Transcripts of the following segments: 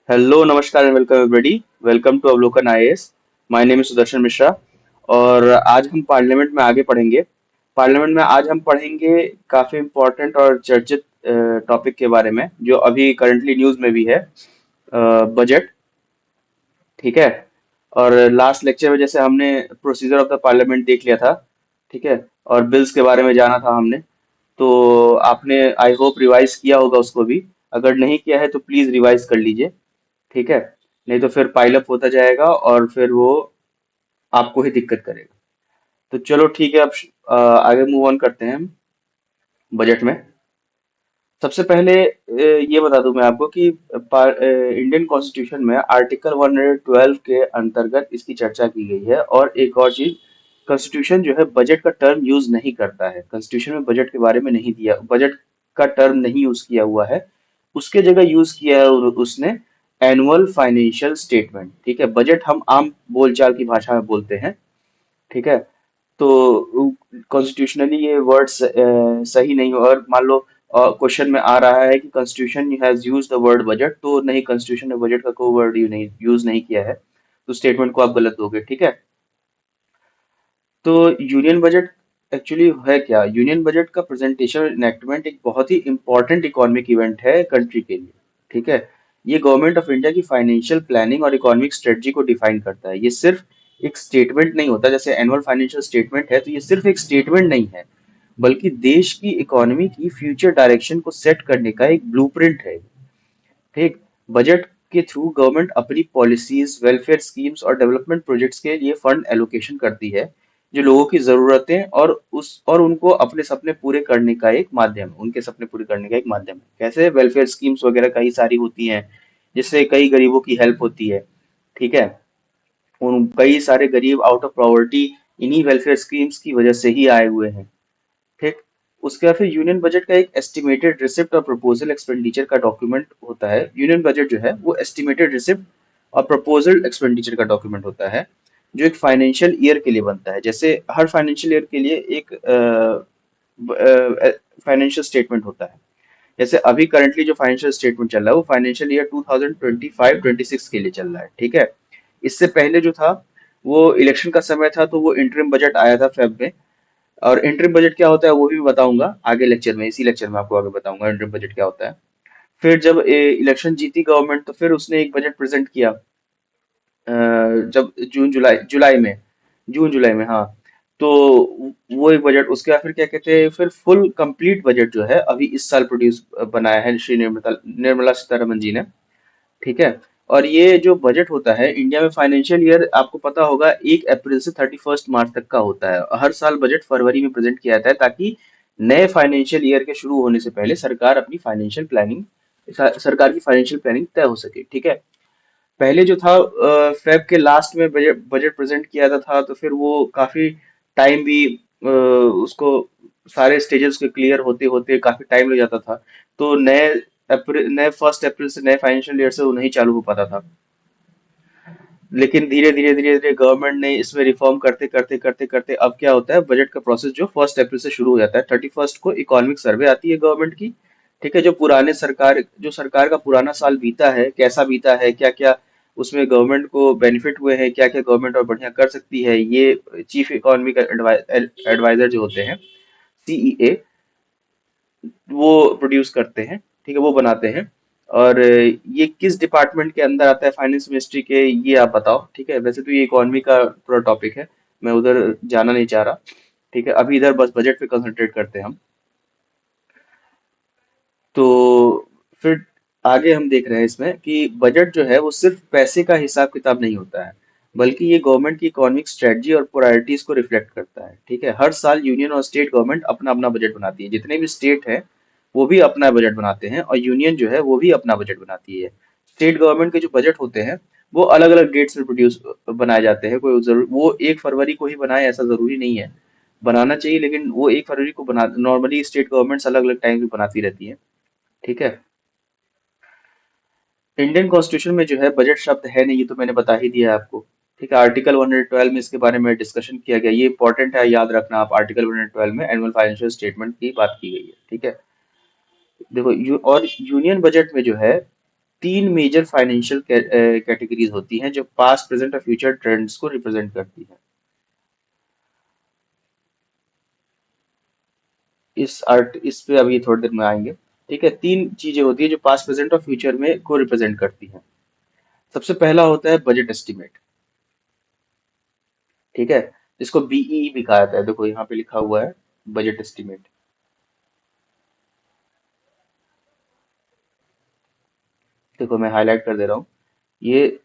Hello नमस्कार and welcome everybody. Welcome to Avalokan IAS. My name is Sudarshan Mishra. और आज हम पार्लियामेंट में आगे पढ़ेंगे। पार्लियामेंट में आज हम पढ़ेंगे काफी इम्पोर्टेंट और चर्चित टॉपिक के बारे में जो अभी करंटली न्यूज में भी है, बजट। ठीक है। और लास्ट लेक्चर में जैसे हमने प्रोसीजर ऑफ द पार्लियामेंट देख लिया था। ठीक है। और बिल्स के बारे में जाना था हमने। तो आपने आई होप रिवाइज किया होगा उसको भी। अगर नहीं किया है तो प्लीज रिवाइज कर लीजिए। ठीक है। नहीं तो फिर पाइल अप होता जाएगा और फिर वो आपको ही दिक्कत करेगा। तो चलो ठीक है, अब आगे मूव ऑन करते हैं हम बजट में। सबसे पहले ये बता दूं मैं आपको कि इंडियन कॉन्स्टिट्यूशन में आर्टिकल 112 के अंतर्गत इसकी चर्चा की गई है। और एक और चीज, कॉन्स्टिट्यूशन जो है बजट का टर्म यूज नहीं करता है। कॉन्स्टिट्यूशन में बजट के बारे में नहीं दिया, बजट का टर्म नहीं यूज किया हुआ है। उसके जगह यूज किया है उसने एनुअल फाइनेंशियल स्टेटमेंट। ठीक है। बजट हम आम बोलचाल की भाषा में बोलते हैं। ठीक है। तो कॉन्स्टिट्यूशनली ये वर्ड्स सही नहीं हो, और मान लो क्वेश्चन में आ रहा है कि constitution has used the word budget, तो नहीं, कॉन्स्टिट्यूशन ने बजट का कोई वर्ड यूज नहीं किया है। तो स्टेटमेंट को आप गलत दोगे। ठीक है। तो यूनियन बजट एक्चुअली है क्या? यूनियन बजट का प्रेजेंटेशन और इनेक्टमेंट एक बहुत ही इंपॉर्टेंट इकोनॉमिक इवेंट है कंट्री के लिए। ठीक है। ये गवर्नमेंट ऑफ इंडिया की फाइनेंशियल प्लानिंग और इकोनॉमिक स्ट्रेटजी को डिफाइन करता है। ये सिर्फ एक स्टेटमेंट नहीं होता, जैसे एनुअल फाइनेंशियल स्टेटमेंट है, तो ये सिर्फ एक स्टेटमेंट नहीं है, बल्कि देश की इकोनॉमी की फ्यूचर डायरेक्शन को सेट करने का एक ब्लूप्रिंट है। ठीक। बजट के थ्रू गवर्नमेंट अपनी पॉलिसीज, वेलफेयर स्कीम्स और डेवलपमेंट प्रोजेक्ट्स के लिए फंड एलोकेशन करती है, जो लोगों की जरूरतें और उनको अपने सपने पूरे करने का एक माध्यम है, उनके सपने पूरे करने का एक माध्यम है। कैसे? वेलफेयर स्कीम्स वगैरह कई सारी होती हैं, जिससे कई गरीबों की हेल्प होती है। ठीक है। उन कई सारे गरीब आउट ऑफ पॉवर्टी इन्हीं वेलफेयर स्कीम्स की वजह से ही आए हुए हैं। ठीक। उसके बाद फिर यूनियन बजट का एक एस्टिमेटेड रिसिप्ट और प्रपोजल एक्सपेंडिचर का डॉक्यूमेंट होता है। यूनियन बजट जो है वो एस्टिमेटेड रिसिप्ट और प्रपोजल एक्सपेंडिचर का डॉक्यूमेंट होता है, जो एक फाइनेंशियल ईयर के लिए बनता है। जैसे हर फाइनेंशियल ईयर के लिए एक फाइनेंशियल स्टेटमेंट होता है। जैसे अभी करंटली जो फाइनेंशियल स्टेटमेंट चल रहा है वो फाइनेंशियल ईयर 2025-26 के लिए चल रहा है। ठीक है। इससे पहले जो था वो इलेक्शन का समय था, तो वो इंटरिम बजट आया था फेब में। और इंटरिम बजट क्या होता है वो भी बताऊंगा आगे लेक्चर में, इसी लेक्चर में आपको आगे बताऊंगा इंटरिम बजट क्या होता है। फिर जब इलेक्शन जीती गवर्नमेंट, तो फिर उसने एक बजट प्रेजेंट किया, जब जून जुलाई में, हाँ। तो वो एक बजट, उसके बाद फिर क्या कहते हैं, फिर फुल कंप्लीट बजट जो है अभी इस साल प्रोड्यूस बनाया है श्री निर्मला निर्मला सीतारमन जी ने। ठीक है। और ये जो बजट होता है इंडिया में, फाइनेंशियल ईयर आपको पता होगा 1 अप्रैल से 31 मार्च तक का होता है। हर साल बजट फरवरी में प्रेजेंट किया जाता है, ताकि नए फाइनेंशियल ईयर के शुरू होने से पहले सरकार की फाइनेंशियल प्लानिंग तय हो सके। ठीक है। पहले जो था फेब के लास्ट में बजट बजट प्रेजेंट किया था, तो फिर वो काफी टाइम भी उसको सारे स्टेजेस के क्लियर होते होते काफी टाइम लग जाता था। तो नए 1 अप्रैल से, नए फाइनेंशियल ईयर से वो नहीं चालू हो पाता था। लेकिन धीरे धीरे गवर्नमेंट ने इसमें रिफॉर्म करते करते करते करते अब क्या होता है, बजट का प्रोसेस जो 1 अप्रैल से शुरू हो जाता है, 31 को इकोनॉमिक सर्वे आती है गवर्नमेंट की। ठीक है। जो सरकार का पुराना साल बीता है, कैसा बीता है, क्या क्या उसमें गवर्नमेंट को बेनिफिट हुए हैं, क्या क्या गवर्नमेंट और बढ़िया कर सकती है, ये चीफ इकोनॉमिक एडवाइजर जो होते हैं, सीईए, वो प्रोड्यूस करते हैं। ठीक है, वो बनाते हैं। और ये किस डिपार्टमेंट के अंदर आता है, फाइनेंस मिनिस्ट्री के, ये आप बताओ। ठीक है। वैसे तो ये इकोनॉमी का पूरा टॉपिक है, मैं उधर जाना नहीं चाह रहा। ठीक है, अभी इधर बस बजट पे कंसंट्रेट करते हैं हम। तो फिर आगे हम देख रहे हैं इसमें कि बजट जो है वो सिर्फ पैसे का हिसाब किताब नहीं होता है, बल्कि ये गवर्नमेंट की इकोनॉमिक स्ट्रेटजी और प्रायोरिटीज को रिफ्लेक्ट करता है। ठीक है। हर साल यूनियन और स्टेट गवर्नमेंट अपना अपना बजट बनाती है, जितने भी स्टेट है वो भी अपना बजट बनाते हैं, और यूनियन जो है वो भी अपना बजट बनाती है। स्टेट गवर्नमेंट के जो बजट होते हैं वो अलग अलग डेट्स में प्रोड्यूस बनाए जाते हैं। कोई जरूर वो 1 फरवरी को ही बनाए ऐसा जरूरी नहीं है, बनाना चाहिए, लेकिन वो 1 फरवरी को बना, नॉर्मली स्टेट गवर्नमेंट्स अलग अलग टाइम पे बनाती रहती है। ठीक है। इंडियन कॉन्स्टिट्यूशन में जो है बजट शब्द है नहीं, ये तो मैंने बता ही दिया है आपको। ठीक है। आर्टिकल 112 में इसके बारे में डिस्कशन किया गया, ये इंपॉर्टेंट है, याद रखना आप। आर्टिकल 112 में एनुअल फाइनेंशियल स्टेटमेंट की बात की गई है। ठीक है। देखो और यूनियन बजट में जो है तीन मेजर फाइनेंशियल कैटेगरीज होती हैं जो पास्ट प्रेजेंट और फ्यूचर ट्रेंड्स को रिप्रेजेंट करती हैं। इस पे अभी थोड़ी देर में आएंगे। ठीक है, तीन चीजें होती है जो पास्ट प्रेजेंट और फ्यूचर में को रिप्रेजेंट करती हैं। सबसे पहला होता है बजट एस्टिमेट। ठीक है, जिसको बीई भी कहा जाता है, देखो यहाँ पे लिखा हुआ है बजट एस्टिमेट। देखो मैं हाईलाइट कर दे रहा हूँ, ये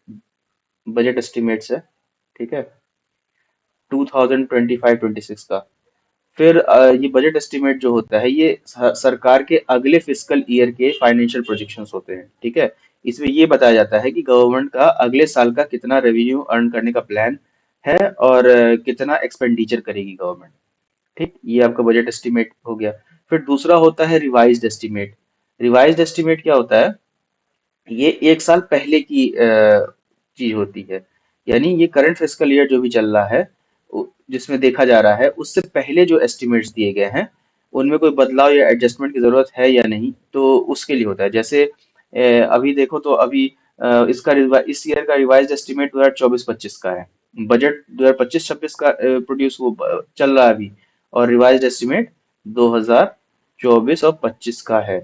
बजट एस्टिमेट्स है। ठीक है, 2025-26 का। फिर ये बजट एस्टिमेट जो होता है ये सरकार के अगले फिस्कल ईयर के फाइनेंशियल प्रोजेक्शंस होते हैं। ठीक है, इसमें ये बताया जाता है कि गवर्नमेंट का अगले साल का कितना रेवेन्यू अर्न करने का प्लान है और कितना एक्सपेंडिचर करेगी गवर्नमेंट। ठीक, ये आपका बजट एस्टिमेट हो गया। फिर दूसरा होता है रिवाइज्ड एस्टिमेट। रिवाइज्ड एस्टिमेट क्या होता है? ये एक साल पहले की चीज होती है। यानी ये करंट फिस्कल ईयर जो भी चल रहा है, जिसमें देखा जा रहा है उससे पहले जो एस्टिमेट्स दिए गए हैं उनमें कोई बदलाव या एडजस्टमेंट की जरूरत है या नहीं, तो उसके लिए होता है। जैसे अभी देखो तो अभी इस ईयर का रिवाइज एस्टिमेट 2024-25 का है। बजट 2025-26 का प्रोड्यूस वो चल रहा है अभी, और रिवाइज्ड एस्टिमेट 2024 और 25 का है।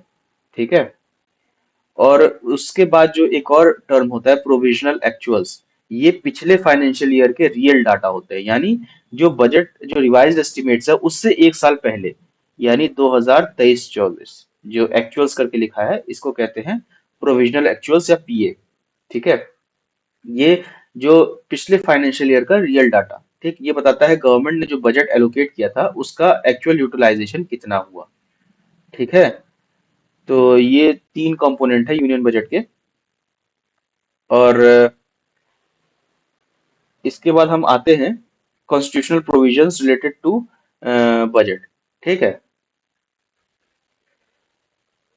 ठीक है, और उसके बाद जो एक और टर्म होता है प्रोविजनल एक्चुअल्स, ये पिछले फाइनेंशियल ईयर के रियल डाटा होते हैं। यानी जो बजट जो रिवाइज्ड एस्टिमेट्स है उससे एक साल पहले, यानी 2023-24 जो एक्चुअल्स करके लिखा है इसको कहते हैं प्रोविजनल एक्चुअल्स या पीए। ठीक है, ये जो पिछले फाइनेंशियल ईयर का रियल डाटा, ठीक, ये बताता है गवर्नमेंट ने जो बजट एलोकेट किया था उसका एक्चुअल यूटिलाइजेशन कितना हुआ। ठीक है, तो ये तीन कंपोनेंट है यूनियन बजट के। और इसके बाद हम आते हैं constitutional provisions related to budget. ठीक है,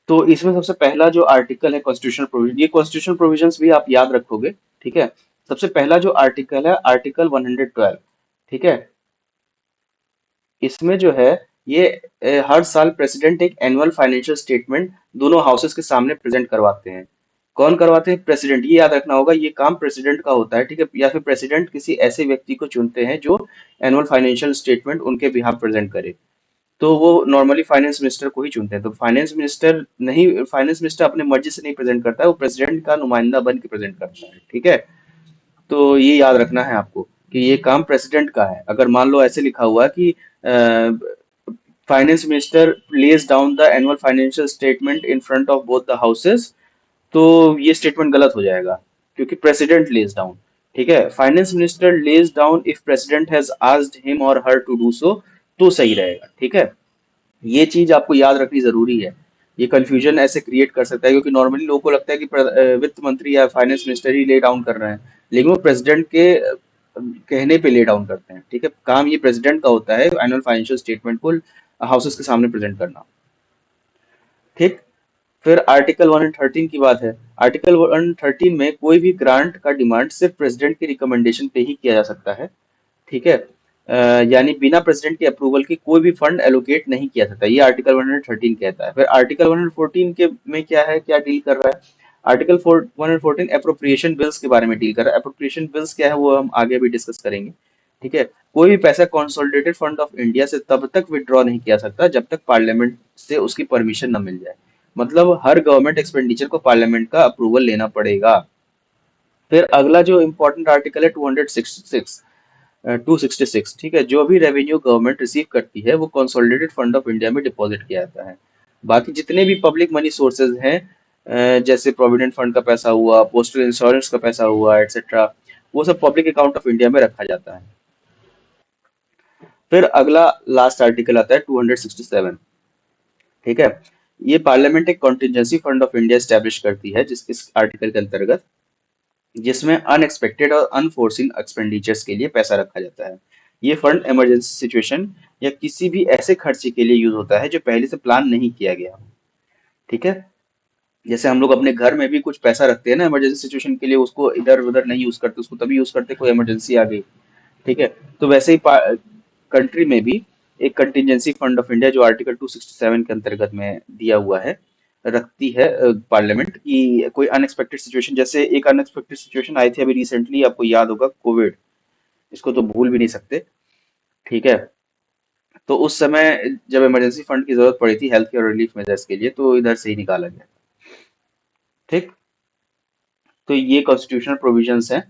तो इसमें सबसे पहला जो आर्टिकल है कॉन्स्टिट्यूशनल प्रोविजन, ये कॉन्स्टिट्यूशनल प्रोविजंस भी आप याद रखोगे। ठीक है, सबसे पहला जो आर्टिकल है आर्टिकल 112। ठीक है, इसमें जो है ये हर साल प्रेसिडेंट एक एनुअल फाइनेंशियल स्टेटमेंट दोनों हाउसेस के सामने प्रेजेंट करवाते हैं। कौन करवाते हैं? प्रेसिडेंट। ये याद रखना होगा, ये काम प्रेसिडेंट का होता है। ठीक है, या फिर प्रेसिडेंट किसी ऐसे व्यक्ति को चुनते हैं जो एनुअल फाइनेंशियल स्टेटमेंट उनके बिहाफ प्रेजेंट करे। तो वो नॉर्मली फाइनेंस मिनिस्टर को ही चुनते हैं। तो फाइनेंस मिनिस्टर अपने मर्जी से नहीं प्रेजेंट करता है, वो प्रेसिडेंट का नुमाइंदा बन के प्रेजेंट करता है। ठीक है, तो ये याद रखना है आपको कि ये काम प्रेसिडेंट का है। अगर मान लो ऐसे लिखा हुआ कि finance minister lays down the annual financial statement in front of both the houses, तो ये स्टेटमेंट गलत हो जाएगा, क्योंकि प्रेसिडेंट लेज डाउन। ठीक है, finance minister lays down if president has asked him और हर टू डू सो, तो सही रहेगा। ठीक है, ये चीज आपको याद रखनी जरूरी है। ये कंफ्यूजन ऐसे क्रिएट कर सकता है, क्योंकि नॉर्मली लोगों को लगता है कि वित्त मंत्री या फाइनेंस मिनिस्टर ही ले डाउन कर रहे हैं, लेकिन वो प्रेसिडेंट के कहने पे ले डाउन करते हैं। ठीक है, काम ये प्रेसिडेंट का होता है एनुअल फाइनेंशियल स्टेटमेंट को हाउसेस के सामने प्रेजेंट करना। ठीक, फिर आर्टिकल 113 की बात है। आर्टिकल 113 में कोई भी ग्रांट का डिमांड सिर्फ प्रेसिडेंट की रिकमेंडेशन पे ही किया जा सकता है। ठीक है, यानी बिना प्रेसिडेंट के अप्रूवल के कोई भी फंड एलोकेट नहीं किया सकता, ये आर्टिकल 113 कहता है। फिर आर्टिकल 114 के में क्या है, क्या डील कर रहा है? आर्टिकल 114 अप्रोप्रिएशन बिल्स के बारे में डील कर रहा है। अप्रोप्रिएशन बिल्स क्या है वो हम आगे भी डिस्कस करेंगे। ठीक है, कोई भी पैसा कंसोलिडेटेड फंड ऑफ इंडिया से तब तक विड्रॉ नहीं किया सकता जब तक पार्लियामेंट से उसकी परमिशन न मिल जाए। मतलब हर गवर्नमेंट एक्सपेंडिचर को पार्लियामेंट का अप्रूवल लेना पड़ेगा। फिर अगला जो इंपॉर्टेंट आर्टिकल है 266। ठीक है, जो भी रेवेन्यू गवर्नमेंट रिसीव करती है वो कंसोलिडेटेड फंड ऑफ इंडिया में डिपॉजिट किया जाता है। बाकी जितने भी पब्लिक मनी सोर्सेज हैं, जैसे प्रोविडेंट फंड का पैसा हुआ, पोस्टल इंश्योरेंस का पैसा हुआ, एटसेट्रा, वो सब पब्लिक अकाउंट ऑफ इंडिया में रखा जाता है। फिर अगला लास्ट आर्टिकल आता है 267। ठीक है, ये पार्लियामेंट एक contingency fund of India establish करती है जिस इस आर्टिकल के अंतर्गत, जिसमें अनएक्सपेक्टेड और अनफोर्सिन एक्सपेंडिचर्स के लिए पैसा रखा जाता है। ये फंड इमरजेंसी सिचुएशन या किसी भी ऐसे खर्चे के लिए यूज होता है जो पहले से प्लान नहीं किया गया हो। ठीक है, जैसे हम लोग अपने घर में भी कुछ पैसा रखते हैं ना इमरजेंसी सिचुएशन के लिए, उसको इधर उधर नहीं यूज करते, उसको तभी यूज करते कोई इमरजेंसी आ गई। ठीक है, तो वैसे ही कंट्री में भी एक कंटिजेंसी फंड ऑफ इंडिया जो आर्टिकल 267 के अंतर्गत में दिया हुआ है, रखती है पार्लियामेंट की कोई अनएक्सपेक्टेड सिचुएशन, जैसे एक अनएक्सपेक्टेड सिचुएशन आई थी अभी रिसेंटली, आपको याद होगा, कोविड। इसको तो भूल भी नहीं सकते। ठीक है। तो उस समय जब इमरजेंसी फंड की जरूरत पड़ी थी हेल्थ केयर रिलीफ मेजर्स के लिए, तो इधर से ही निकाला गया। ठीक। तो ये कॉन्स्टिट्यूशनल प्रोविजंस हैं।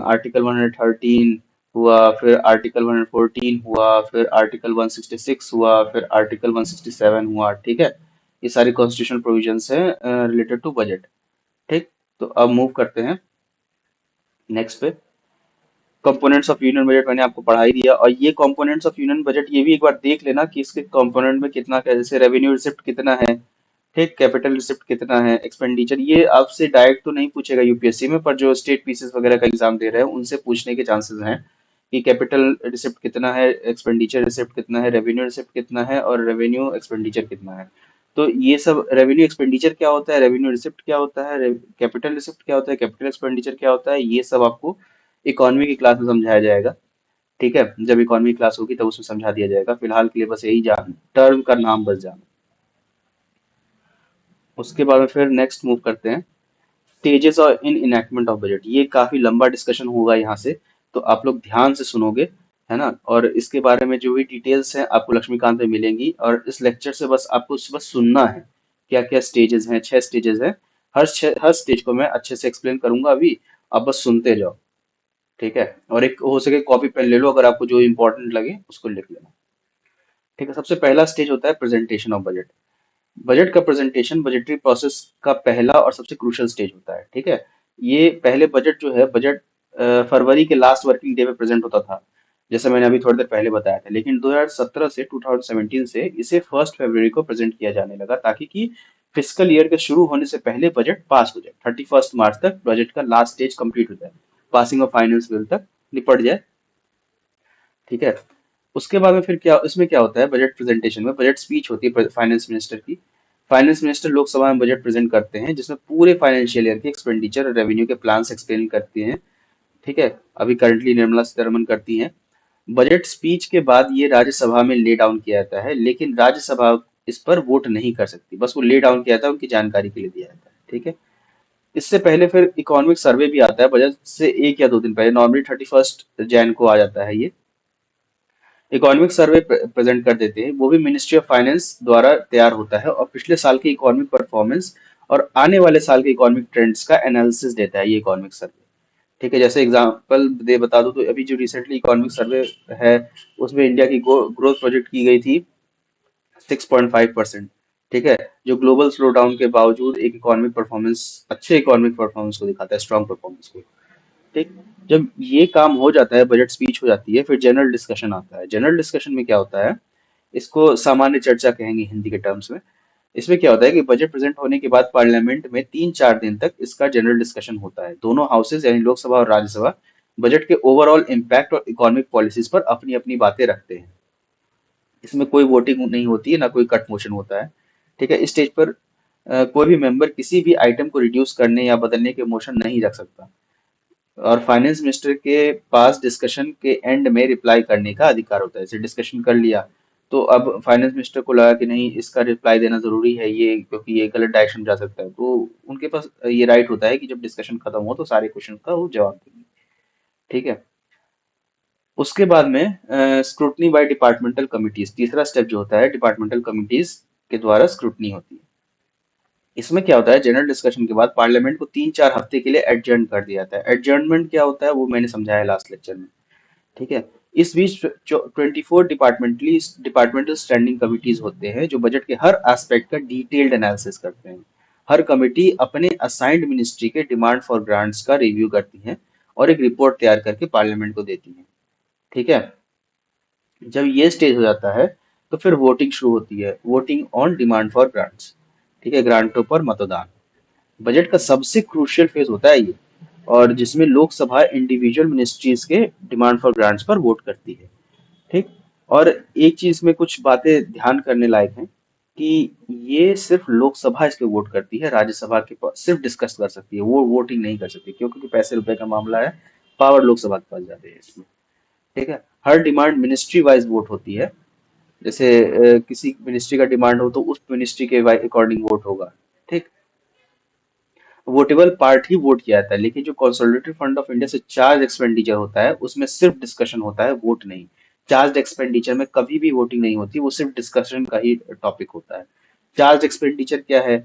आर्टिकल 113 हुआ, फिर आर्टिकल 114 हुआ, फिर आर्टिकल 166 हुआ, फिर आर्टिकल 167 हुआ। ठीक है। ये सारी कॉन्स्टिट्यूशनल प्रोविजंस हैं रिलेटेड टू बजट। ठीक। तो अब मूव करते हैं नेक्स्ट पे। कंपोनेंट्स ऑफ यूनियन बजट मैंने आपको पढ़ा ही दिया, और ये कंपोनेंट्स ऑफ यूनियन बजट ये भी एक बार देख लेना कि इसके कंपोनेंट में कितना क्या, जैसे रेवेन्यू रिसिप्ट कितना है, ठीक, कैपिटल रिसिप्ट कितना है, एक्सपेंडिचर। ये आपसे डायरेक्ट तो नहीं पूछेगा यूपीएससी में, पर जो स्टेट पीसीएस वगैरह का एग्जाम दे रहे हैं उनसे पूछने के चांसेस हैं कि कैपिटल रिसिप्ट कितना है, एक्सपेंडिचर रिसिप्ट कितना है, रेवेन्यू रिसिप्ट कितना है, और रेवेन्यू एक्सपेंडिचर कितना है। तो ये सब, रेवेन्यू एक्सपेंडिचर क्या होता है, रेवेन्यू रिसिप्ट क्या होता है, कैपिटल रिसिप्ट क्या होता है, कैपिटल एक्सपेंडिचर क्या होता है, ये सब आपको इकोनॉमी की क्लास में समझाया जाएगा। ठीक है। जब इकोनॉमी क्लास होगी तब उसमें समझा दिया जाएगा, फिलहाल के लिए बस यही जान, टर्म का नाम बस जान। उसके बाद में फिर नेक्स्ट मूव करते हैं, स्टेजेस और इन इनैक्टमेंट ऑफ बजट। ये काफी लंबा डिस्कशन होगा यहाँ से, तो आप लोग ध्यान से सुनोगे, है ना। और इसके बारे में जो भी डिटेल्स हैं आपको लक्ष्मीकांत में मिलेंगी, और इस लेक्चर से बस आपको बस सुनना है क्या क्या स्टेजेस हैं। 6 स्टेजेस हैं। हर स्टेज को मैं अच्छे से एक्सप्लेन करूंगा अभी, आप बस सुनते जाओ। ठीक है। और एक हो सके कॉपी पेन ले लो, अगर आपको जो इंपॉर्टेंट लगे उसको लिख लेना। ठीक है। सबसे पहला स्टेज होता है प्रेजेंटेशन ऑफ बजट। बजट का प्रेजेंटेशन बजटरी प्रोसेस का पहला और सबसे क्रूशियल स्टेज होता है। ठीक है। ये पहले बजट जो है, बजट फरवरी के लास्ट वर्किंग डे पे प्रेजेंट होता था, जैसे मैंने अभी थोड़ी देर पहले बताया था। लेकिन 2017 से 2017 से इसे 1 फरवरी को प्रेजेंट किया जाने लगा, ताकि कि फिस्कल ईयर के शुरू होने से पहले बजट पास हो जाए, 31 मार्च तक बजट का लास्ट स्टेज कंप्लीट हो जाए, पासिंग ऑफ फाइनेंस बिल तक निपट जाए। ठीक है। उसके बाद में फिर क्या, इसमें क्या होता है, बजट प्रेजेंटेशन में बजट स्पीच होती है फाइनेंस मिनिस्टर की। फाइनेंस मिनिस्टर लोकसभा में बजट प्रेजेंट करते हैं, जिसमें पूरे फाइनेंशियल ईयर के एक्सपेंडिचर और रेवेन्यू के प्लान एक्सप्लेन करते हैं। ठीक है। अभी करंटली निर्मला सीतारमन करती हैं। बजट स्पीच के बाद ये राज्यसभा में ले डाउन किया जाता है, लेकिन राज्यसभा इस पर वोट नहीं कर सकती, बस वो ले डाउन किया जाता है, उनकी जानकारी के लिए दिया जाता है। ठीक है। इससे पहले फिर इकोनॉमिक सर्वे भी आता है, बजट से 1 या 2 दिन पहले, नॉर्मली 31 जैन को आ जाता है ये। इकोनॉमिक सर्वे प्रेजेंट कर देते हैं, वो भी मिनिस्ट्री ऑफ फाइनेंस द्वारा तैयार होता है, और पिछले साल की इकोनॉमिक परफॉर्मेंस और आने वाले साल के इकोनॉमिक ट्रेंड्स का एनालिसिस देता है ये इकोनॉमिक सर्वे। ठीक है। जैसे एग्जांपल दे बता दूं, तो अभी जो रिसेंटली इकोनॉमिक सर्वे है, उसमें इंडिया की ग्रोथ प्रोजेक्ट की गई थी 6.5%। ठीक है। जो ग्लोबल स्लो डाउन के बावजूद एक इकोनॉमिक परफॉर्मेंस, अच्छे इकोनॉमिक परफॉर्मेंस को दिखाता है, स्ट्रॉन्ग परफॉर्मेंस को। ठीक। जब ये काम हो जाता है, बजट स्पीच हो जाती है, फिर जनरल डिस्कशन आता है। जनरल डिस्कशन में क्या होता है, इसको सामान्य चर्चा कहेंगे हिंदी के टर्म्स में। इसमें क्या होता है कि बजट प्रेजेंट होने के बाद पार्लियामेंट में 3-4 दिन तक इसका जनरल डिस्कशन होता है। दोनों हाउसेज यानी लोकसभा और राज्यसभा बजट के ओवरऑल इम्पैक्ट और इकोनॉमिक पॉलिसीज पर अपनी अपनी बातें रखते हैं। इसमें कोई वोटिंग नहीं होती है, ना कोई कट मोशन होता है। ठीक है। इस स्टेज पर कोई भी मेंबर किसी भी आइटम को रिड्यूस करने या बदलने के मोशन नहीं रख सकता, और फाइनेंस मिनिस्टर के पास डिस्कशन के एंड में रिप्लाई करने का अधिकार होता है। जैसे डिस्कशन कर लिया, तो अब फाइनेंस मिनिस्टर को लगा कि नहीं, इसका रिप्लाई देना जरूरी है ये, क्योंकि ये गलत डायरेक्शन जा सकता है, तो उनके पास ये राइट होता है कि जब डिस्कशन खत्म हो तो सारे क्वेश्चन का वो जवाब देंगे। ठीक है। उसके बाद में स्क्रूटनी बाय डिपार्टमेंटल कमिटीज, तीसरा स्टेप जो होता है, डिपार्टमेंटल कमिटीज के द्वारा स्क्रूटनी होती है। इसमें क्या होता है, जनरल डिस्कशन के बाद पार्लियामेंट को 3-4 हफ्ते के लिए एडजर्न कर दिया जाता है। एडजर्नमेंट क्या होता है वो मैंने समझाया लास्ट लेक्चर में। ठीक है। इस बीच 24 डिपार्टमेंटल स्टैंडिंग कमिटीज होते हैं, जो बजट के हर एस्पेक्ट का डिटेल्ड एनालिसिस करते हैं। हर कमेटी अपने असाइंड मिनिस्ट्री के डिमांड फॉर ग्रांट्स का रिव्यू करती है, और एक रिपोर्ट तैयार करके पार्लियामेंट को देती है। ठीक है। जब ये स्टेज हो जाता है, तो फिर वोटिंग शुरू होती है, voting on demand for grants. ठीक है। ग्रांटों पर मतदान बजट का सबसे क्रूशियल फेज होता है ये, और जिसमें लोकसभा इंडिविजुअल मिनिस्ट्रीज के डिमांड फॉर ग्रांट्स पर वोट करती है। ठीक। और एक चीज में कुछ बातें ध्यान करने लायक हैं, कि ये सिर्फ लोकसभा इस पे वोट करती है, राज्यसभा के पास सिर्फ डिस्कस कर सकती है, वो वोटिंग नहीं कर सकती, क्योंकि पैसे रुपए का मामला है, पावर लोकसभा के पास जाते हैं इसमें। ठीक है। हर डिमांड मिनिस्ट्री वाइज वोट होती है। जैसे किसी मिनिस्ट्री का डिमांड हो तो उस मिनिस्ट्री के अकॉर्डिंग वोट होगा। ठीक। वोटेबल पार्ट ही वोट किया जाता है, लेकिन जो कंसोलिडेटेड फंड ऑफ इंडिया से चार्ज एक्सपेंडिचर होता है उसमें सिर्फ डिस्कशन होता है, वोट नहीं। चार्ज एक्सपेंडिचर में कभी भी वोटिंग नहीं होती, वो सिर्फ डिस्कशन का ही टॉपिक होता है। चार्ज एक्सपेंडिचर क्या है?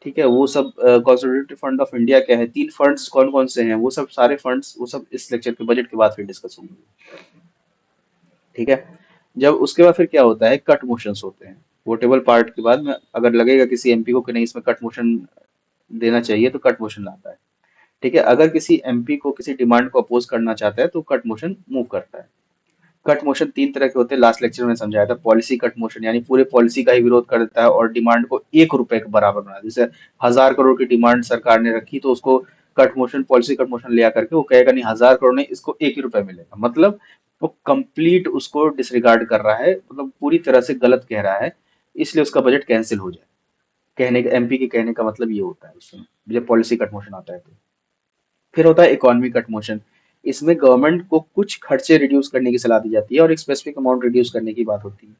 ठीक है, वो सब कंसोलिडेटेड फंड ऑफ इंडिया क्या है, तीन फंड्स कौन कौन से हैं, वो सब सारे फंड्स वो सब इस लेक्चर के बजट के बाद फिर डिस्कस होंगे। ठीक है। जब उसके बाद फिर क्या होता है, कट मोशंस होते हैं। वोटेबल पार्ट के बाद में अगर लगेगा किसी एमपी को कि नहीं इसमें कट मोशन देना चाहिए तो कट मोशन लाता है। ठीक है, अगर किसी एमपी को किसी डिमांड को अपोज करना चाहता है तो कट मोशन मूव करता है। कट मोशन तीन तरह के होते हैं, लास्ट लेक्चर में समझाया था। पॉलिसी कट मोशन यानी पूरे पॉलिसी का ही विरोध कर देता है और डिमांड को 1 रुपए के बराबर बना देता है। जैसे 1000 करोड़ की डिमांड सरकार ने रखी तो उसको cut motion, policy cut motion लिया करके वो कहेगा नहीं, 1000 करोड़ नहीं, इसको 1 ही रुपए मिलेगा। मतलब वो कंप्लीट उसको डिसरिगार्ड कर रहा है, मतलब पूरी तरह से गलत कह रहा है, इसलिए उसका बजट कैंसिल हो जाए। कहने का, एमपी के कहने का मतलब ये होता है उसमें, जब पॉलिसी कट मोशन आता है तो। फिर होता है इकोनॉमी कट मोशन। इसमें गवर्नमेंट को कुछ खर्चे रिड्यूस करने की सलाह दी जाती है और एक स्पेसिफिक अमाउंट रिड्यूस करने की बात होती है।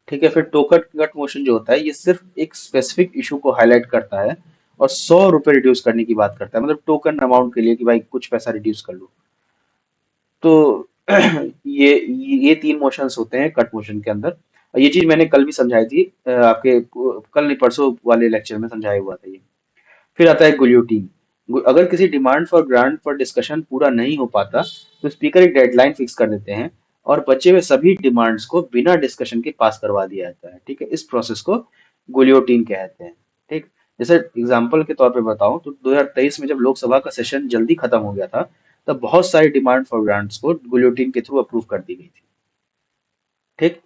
ठीक है। फिर टोकन कट मोशन जो होता है ये सिर्फ एक स्पेसिफिक इशू को हाईलाइट करता है और 100 रुपए रिड्यूस करने की बात करता है, मतलब टोकन अमाउंट के लिए कि भाई कुछ पैसा रिड्यूस कर लो। तो ये तीन मोशंस होते हैं कट मोशन के अंदर। और ये चीज मैंने कल भी समझाई थी, आपके कल नहीं परसों वाले लेक्चर में समझाया हुआ था ये। फिर आता है गुलियोटिन। अगर किसी demand for grant for discussion पूरा नहीं हो पाता तो स्पीकर एक डेडलाइन फिक्स कर देते हैं और बचे हुए सभी डिमांड्स को बिना डिस्कशन के पास करवा दिया जाता है। ठीक है, इस प्रोसेस को गुलियोटिन कहते हैं। ठीक। जैसे एग्जांपल के तौर पे बताऊं तो 2023 में जब लोकसभा का सेशन जल्दी खत्म हो गया था, तब बहुत सारी डिमांड फॉर ग्रांट्स को गुलियोटिन के थ्रू अप्रूव कर दी गई थी। ठीक।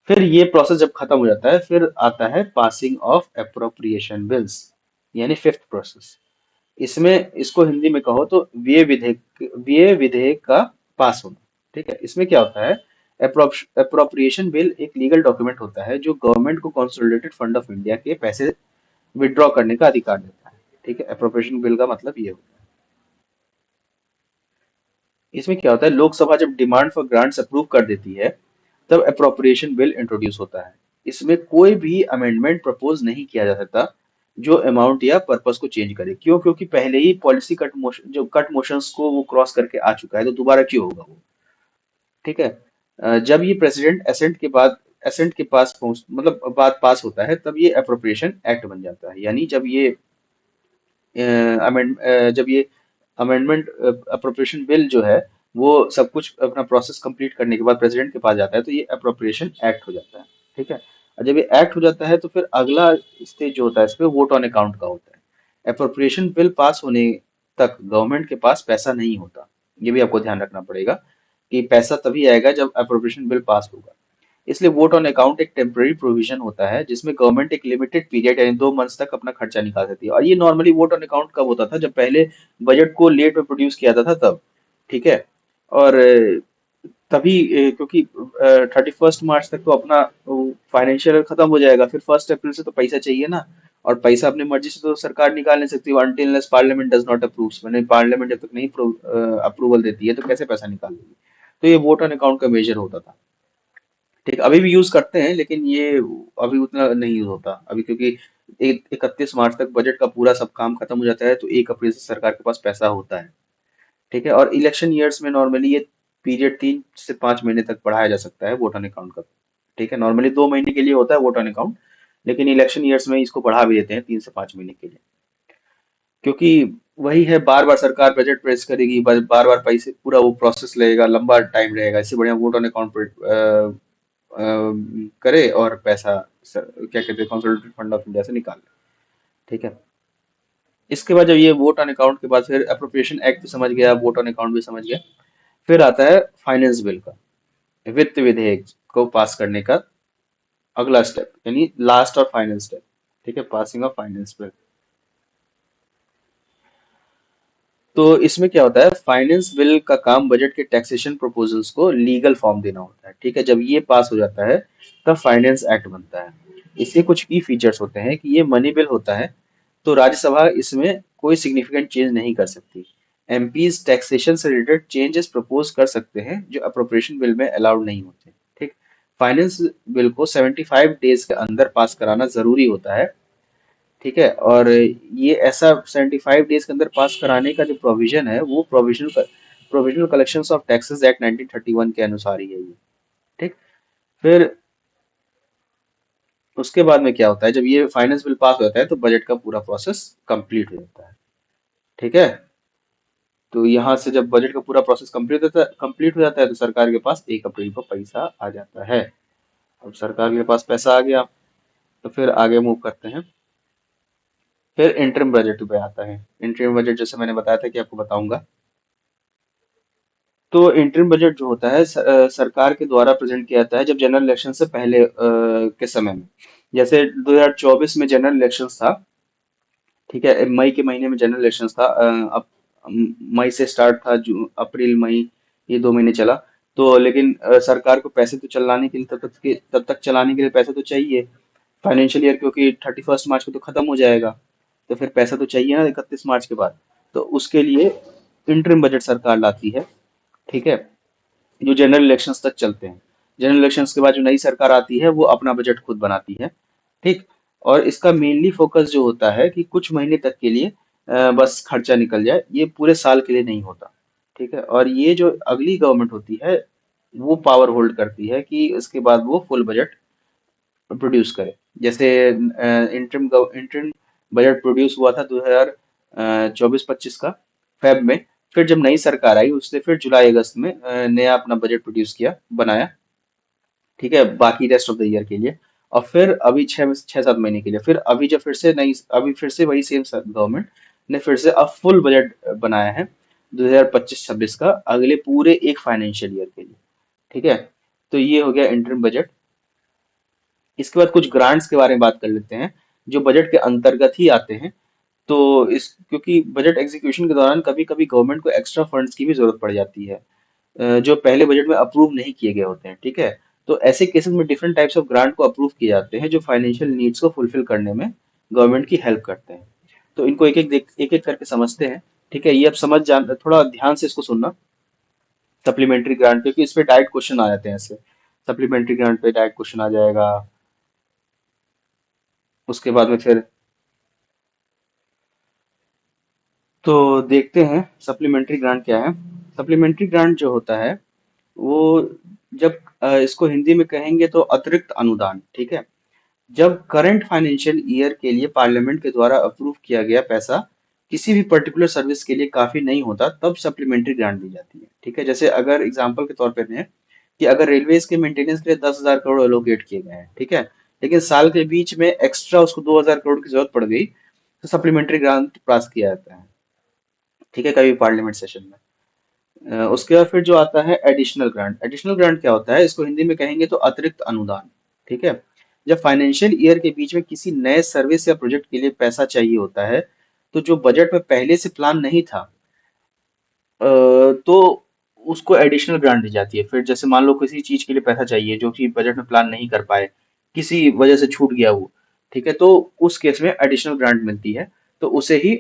फिर ये प्रोसेस जब खत्म हो जाता है फिर आता है पासिंग ऑफ अप्रोप्रिएशन बिल्स, यानी फिफ्थ प्रोसेस। इसमें इसको हिंदी में कहो तो व्यय विधेयक का पास होना। ठीक है, इसमें क्या होता है, अप्रोप्रिएशन बिल एक लीगल डॉक्यूमेंट होता है जो गवर्नमेंट को कंसोलिडेटेड फंड ऑफ इंडिया के पैसे विड्रॉ करने का अधिकार देता है। ठीक है, अप्रोप्रिएशन बिल का मतलब ये होता है। इसमें क्या होता है, लोकसभा जब डिमांड फॉर ग्रांट्स अप्रूव कर देती है तब अप्रोप्रिएशन बिल इंट्रोड्यूस होता है। इसमें कोई भी अमेंडमेंट प्रपोज नहीं किया जा सकता जो अमाउंट या पर्पस को चेंज करे। क्यों? क्योंकि पहले ही पॉलिसी कट मोशन, जो कट मोशंस को वो क्रॉस करके आ चुका है, तो दोबारा क्यों होगा वो। ठीक है। जब ये प्रेसिडेंट असेंट के बाद, असेंट के पास पहुंच मतलब बात पास होता है तब ये अप्रोप्रिएशन एक्ट बन जाता है। यानी जब ये अमेंडमेंट अप्रोप्रिएशन बिल जो है वो सब कुछ अपना प्रोसेस कंप्लीट करने के बाद प्रेसिडेंट के पास जाता है तो ये अप्रोप्रिएशन एक्ट हो जाता है। ठीक है। और जब ये एक्ट हो जाता है तो फिर अगला स्टेज जो होता है इस पे वोट ऑन अकाउंट का होता है। अप्रोप्रिएशन बिल पास होने तक गवर्नमेंट के पास पैसा नहीं होता। ये भी आपको ध्यान रखना पड़ेगा कि पैसा तभी आएगा जब अप्रोप्रिएशन बिल पास होगा। इसलिए वोट ऑन अकाउंट एक टेम्पररी प्रोविजन होता है जिसमें गवर्नमेंट एक लिमिटेड पीरियड यानी 2 मंथ्स तक अपना खर्चा निकाल सकती है। और ये नॉर्मली वोट ऑन अकाउंट कब होता था, जब पहले बजट को लेट में प्रोड्यूस किया जाता था तब। ठीक है। और तभी क्योंकि 31 मार्च तक तो अपना फाइनेंशियल खत्म हो जाएगा, फिर 1 अप्रैल से तो पैसा चाहिए ना। और पैसा अपनी मर्जी से तो सरकार निकाल नहीं सकती, until parliament does not approve, मैंने पार्लियामेंट जब तक नहीं अप्रूवल देती है तो कैसे पैसा निकालेगी। तो ये वोट ऑन अकाउंट का मेजर होता था। ठीक, अभी भी यूज करते हैं लेकिन ये अभी उतना नहीं यूज होता अभी, क्योंकि 31 मार्च तक बजट का पूरा सब काम खत्म हो जाता है तो 1 अप्रैल से सरकार के पास पैसा होता है। ठीक है। और इलेक्शन ईयर्स में नॉर्मली ये पीरियड 3 से 5 महीने तक बढ़ाया जा सकता है वोट ऑन अकाउंट का। ठीक है, नॉर्मली 2 महीने के लिए होता है वोट ऑन अकाउंट, लेकिन इलेक्शन ईयर्स में इसको बढ़ा भी देते हैं 3 से 5 महीने के लिए। क्योंकि वही है, बार बार सरकार बजट पेश करेगी, बार बार पैसे, पूरा वो प्रोसेस लगेगा, लंबा टाइम रहेगा। इससे बढ़िया वोट ऑन अकाउंट करे और पैसा क्या कहते हैं कंसोलिडेटेड फंड ऑफ इंडिया से निकाल ले। ठीक है। इसके बाद जब ये वोट ऑन अकाउंट के बाद फिर अप्रोप्रिएशन एक्ट भी समझ गया, वोट ऑन अकाउंट भी समझ गया, फिर आता है फाइनेंस बिल का, वित्त विधेयक को पास करने का अगला स्टेप, यानी लास्ट और फाइनल स्टेप। ठीक है, पासिंग ऑफ फाइनेंस बिल। तो इसमें क्या होता है, फाइनेंस बिल का काम बजट के टैक्सेशन प्रपोजल्स को लीगल फॉर्म देना होता है। ठीक है, जब ये पास हो जाता है तब फाइनेंस एक्ट बनता है। इसके कुछ की फीचर्स होते हैं कि ये मनी बिल होता है तो राज्यसभा इसमें कोई सिग्निफिकेंट चेंज नहीं कर सकती। एमपीज टैक्सेशन से रिलेटेड चेंजेस प्रपोज कर सकते हैं जो अप्रोप्रिएशन बिल में अलाउड नहीं होते। ठीक। फाइनेंस बिल को 75 डेज के अंदर पास कराना जरूरी होता है। ठीक है, और ये ऐसा 75 डेज के अंदर पास कराने का जो प्रोविजन है वो provisional collection of taxes act 1931 के अनुसार ही है ये। ठीक। फिर उसके बाद में क्या होता है, जब ये फाइनेंस बिल पास होता है तो बजट का पूरा प्रोसेस कंप्लीट हो जाता है। ठीक है। तो यहाँ से जब बजट का पूरा प्रोसेस कंप्लीट हो जाता है तो सरकार के पास 1 अप्रैल को पैसा आ जाता है। अब सरकार के पास पैसा आ गया तो फिर आगे मूव करते हैं। फिर इंटरिम बजट पे आता है। इंटरिम बजट जैसे मैंने बताया था कि आपको बताऊंगा। तो इंटरिम बजट जो होता है सरकार के द्वारा प्रेजेंट किया जाता है जब जनरल इलेक्शन से पहले के समय में। जैसे 2024 में जनरल इलेक्शन था। ठीक है, मई के महीने में जनरल इलेक्शन था। अब मई से स्टार्ट था, जून अप्रैल मई, ये 2 महीने चला। तो लेकिन सरकार को पैसे तो चलाने के लिए तब तक चलाने के लिए पैसे तो चाहिए। फाइनेंशियल ईयर क्योंकि 31 मार्च को तो खत्म हो जाएगा, तो फिर पैसा तो चाहिए ना 31 मार्च के बाद। तो उसके लिए इंटरिम बजट सरकार लाती है। ठीक है, जो जनरल इलेक्शंस तक चलते हैं। जनरल इलेक्शंस के बाद जो नई सरकार आती है वो अपना बजट खुद बनाती है। ठीक। और इसका मेनली फोकस जो होता है कि कुछ महीने तक के लिए बस खर्चा निकल जाए, ये पूरे साल के लिए नहीं होता। ठीक है, और ये जो अगली गवर्नमेंट होती है वो पावर होल्ड करती है कि इसके बाद वो फुल बजट प्रोड्यूस करे। जैसे इंटरिम बजट प्रोड्यूस हुआ था 2024-25 का फेब में। फिर जब नई सरकार आई उसने फिर जुलाई अगस्त में नया अपना बजट प्रोड्यूस किया, बनाया। ठीक है, बाकी रेस्ट ऑफ द ईयर के लिए। और फिर अभी 6-7 महीने के लिए, फिर अभी जब फिर से नई अभी फिर से वही सेम गवर्नमेंट ने फिर से अब फुल बजट बनाया है 2025-26 का, अगले पूरे एक फाइनेंशियल ईयर के लिए। ठीक है, तो ये हो गया इंटरिम बजट। इसके बाद कुछ ग्रांट्स के बारे में बात कर लेते हैं जो बजट के अंतर्गत ही आते हैं। तो इस क्योंकि बजट एग्जीक्यूशन के दौरान कभी कभी गवर्नमेंट को एक्स्ट्रा फंड्स की भी जरूरत पड़ जाती है, जो पहले बजट में अप्रूव नहीं किए गए होते हैं। ठीक है, तो ऐसे केसेस में डिफरेंट टाइप्स ऑफ ग्रांट को अप्रूव किए जाते हैं जो फाइनेंशियल नीड्स को फुलफिल करने में गवर्नमेंट की हेल्प करते हैं। तो इनको एक एक करके समझते हैं। ठीक है, ये अब समझ जान थोड़ा ध्यान से इसको सुनना। सप्लीमेंट्री ग्रांट, क्योंकि इस पे डायरेक्ट क्वेश्चन आ जाते हैं ऐसे। सप्लीमेंट्री ग्रांट पे डायरेक्ट क्वेश्चन आ जाएगा। उसके बाद में फिर तो देखते हैं सप्लीमेंट्री ग्रांट क्या है। सप्लीमेंट्री ग्रांट जो होता है वो जब इसको हिंदी में कहेंगे तो अतिरिक्त अनुदान। ठीक है, जब करंट फाइनेंशियल ईयर के लिए पार्लियामेंट के द्वारा अप्रूव किया गया पैसा किसी भी पर्टिकुलर सर्विस के लिए काफी नहीं होता तब सप्लीमेंट्री ग्रांट दी जाती है। ठीक है, जैसे अगर एग्जांपल के तौर पर दें कि अगर रेलवेज के मेंटेनेंस के लिए 10,000 करोड़ एलोकेट किए गए हैं। ठीक है, लेकिन साल के बीच में एक्स्ट्रा उसको 2,000 करोड़ की जरूरत पड़ गई तो सप्लीमेंट्री ग्रांट पास किया जाता है। ठीक है, कभी पार्लियामेंट सेशन में। उसके बाद फिर जो आता है एडिशनल ग्रांट। एडिशनल ग्रांट क्या होता है, इसको हिंदी में कहेंगे तो अतिरिक्त अनुदान। ठीक है, जब फाइनेंशियल ईयर के बीच में किसी नए सर्विस या प्रोजेक्ट के लिए पैसा चाहिए होता है तो जो बजट में पहले से प्लान नहीं था, तो उसको एडिशनल ग्रांट दी जाती है। फिर जैसे मान लो किसी चीज के लिए पैसा चाहिए जो कि बजट में प्लान नहीं कर पाए, किसी वजह से छूट गया वो। ठीक है, तो उस केस में एडिशनल ग्रांट मिलती है। तो उसे ही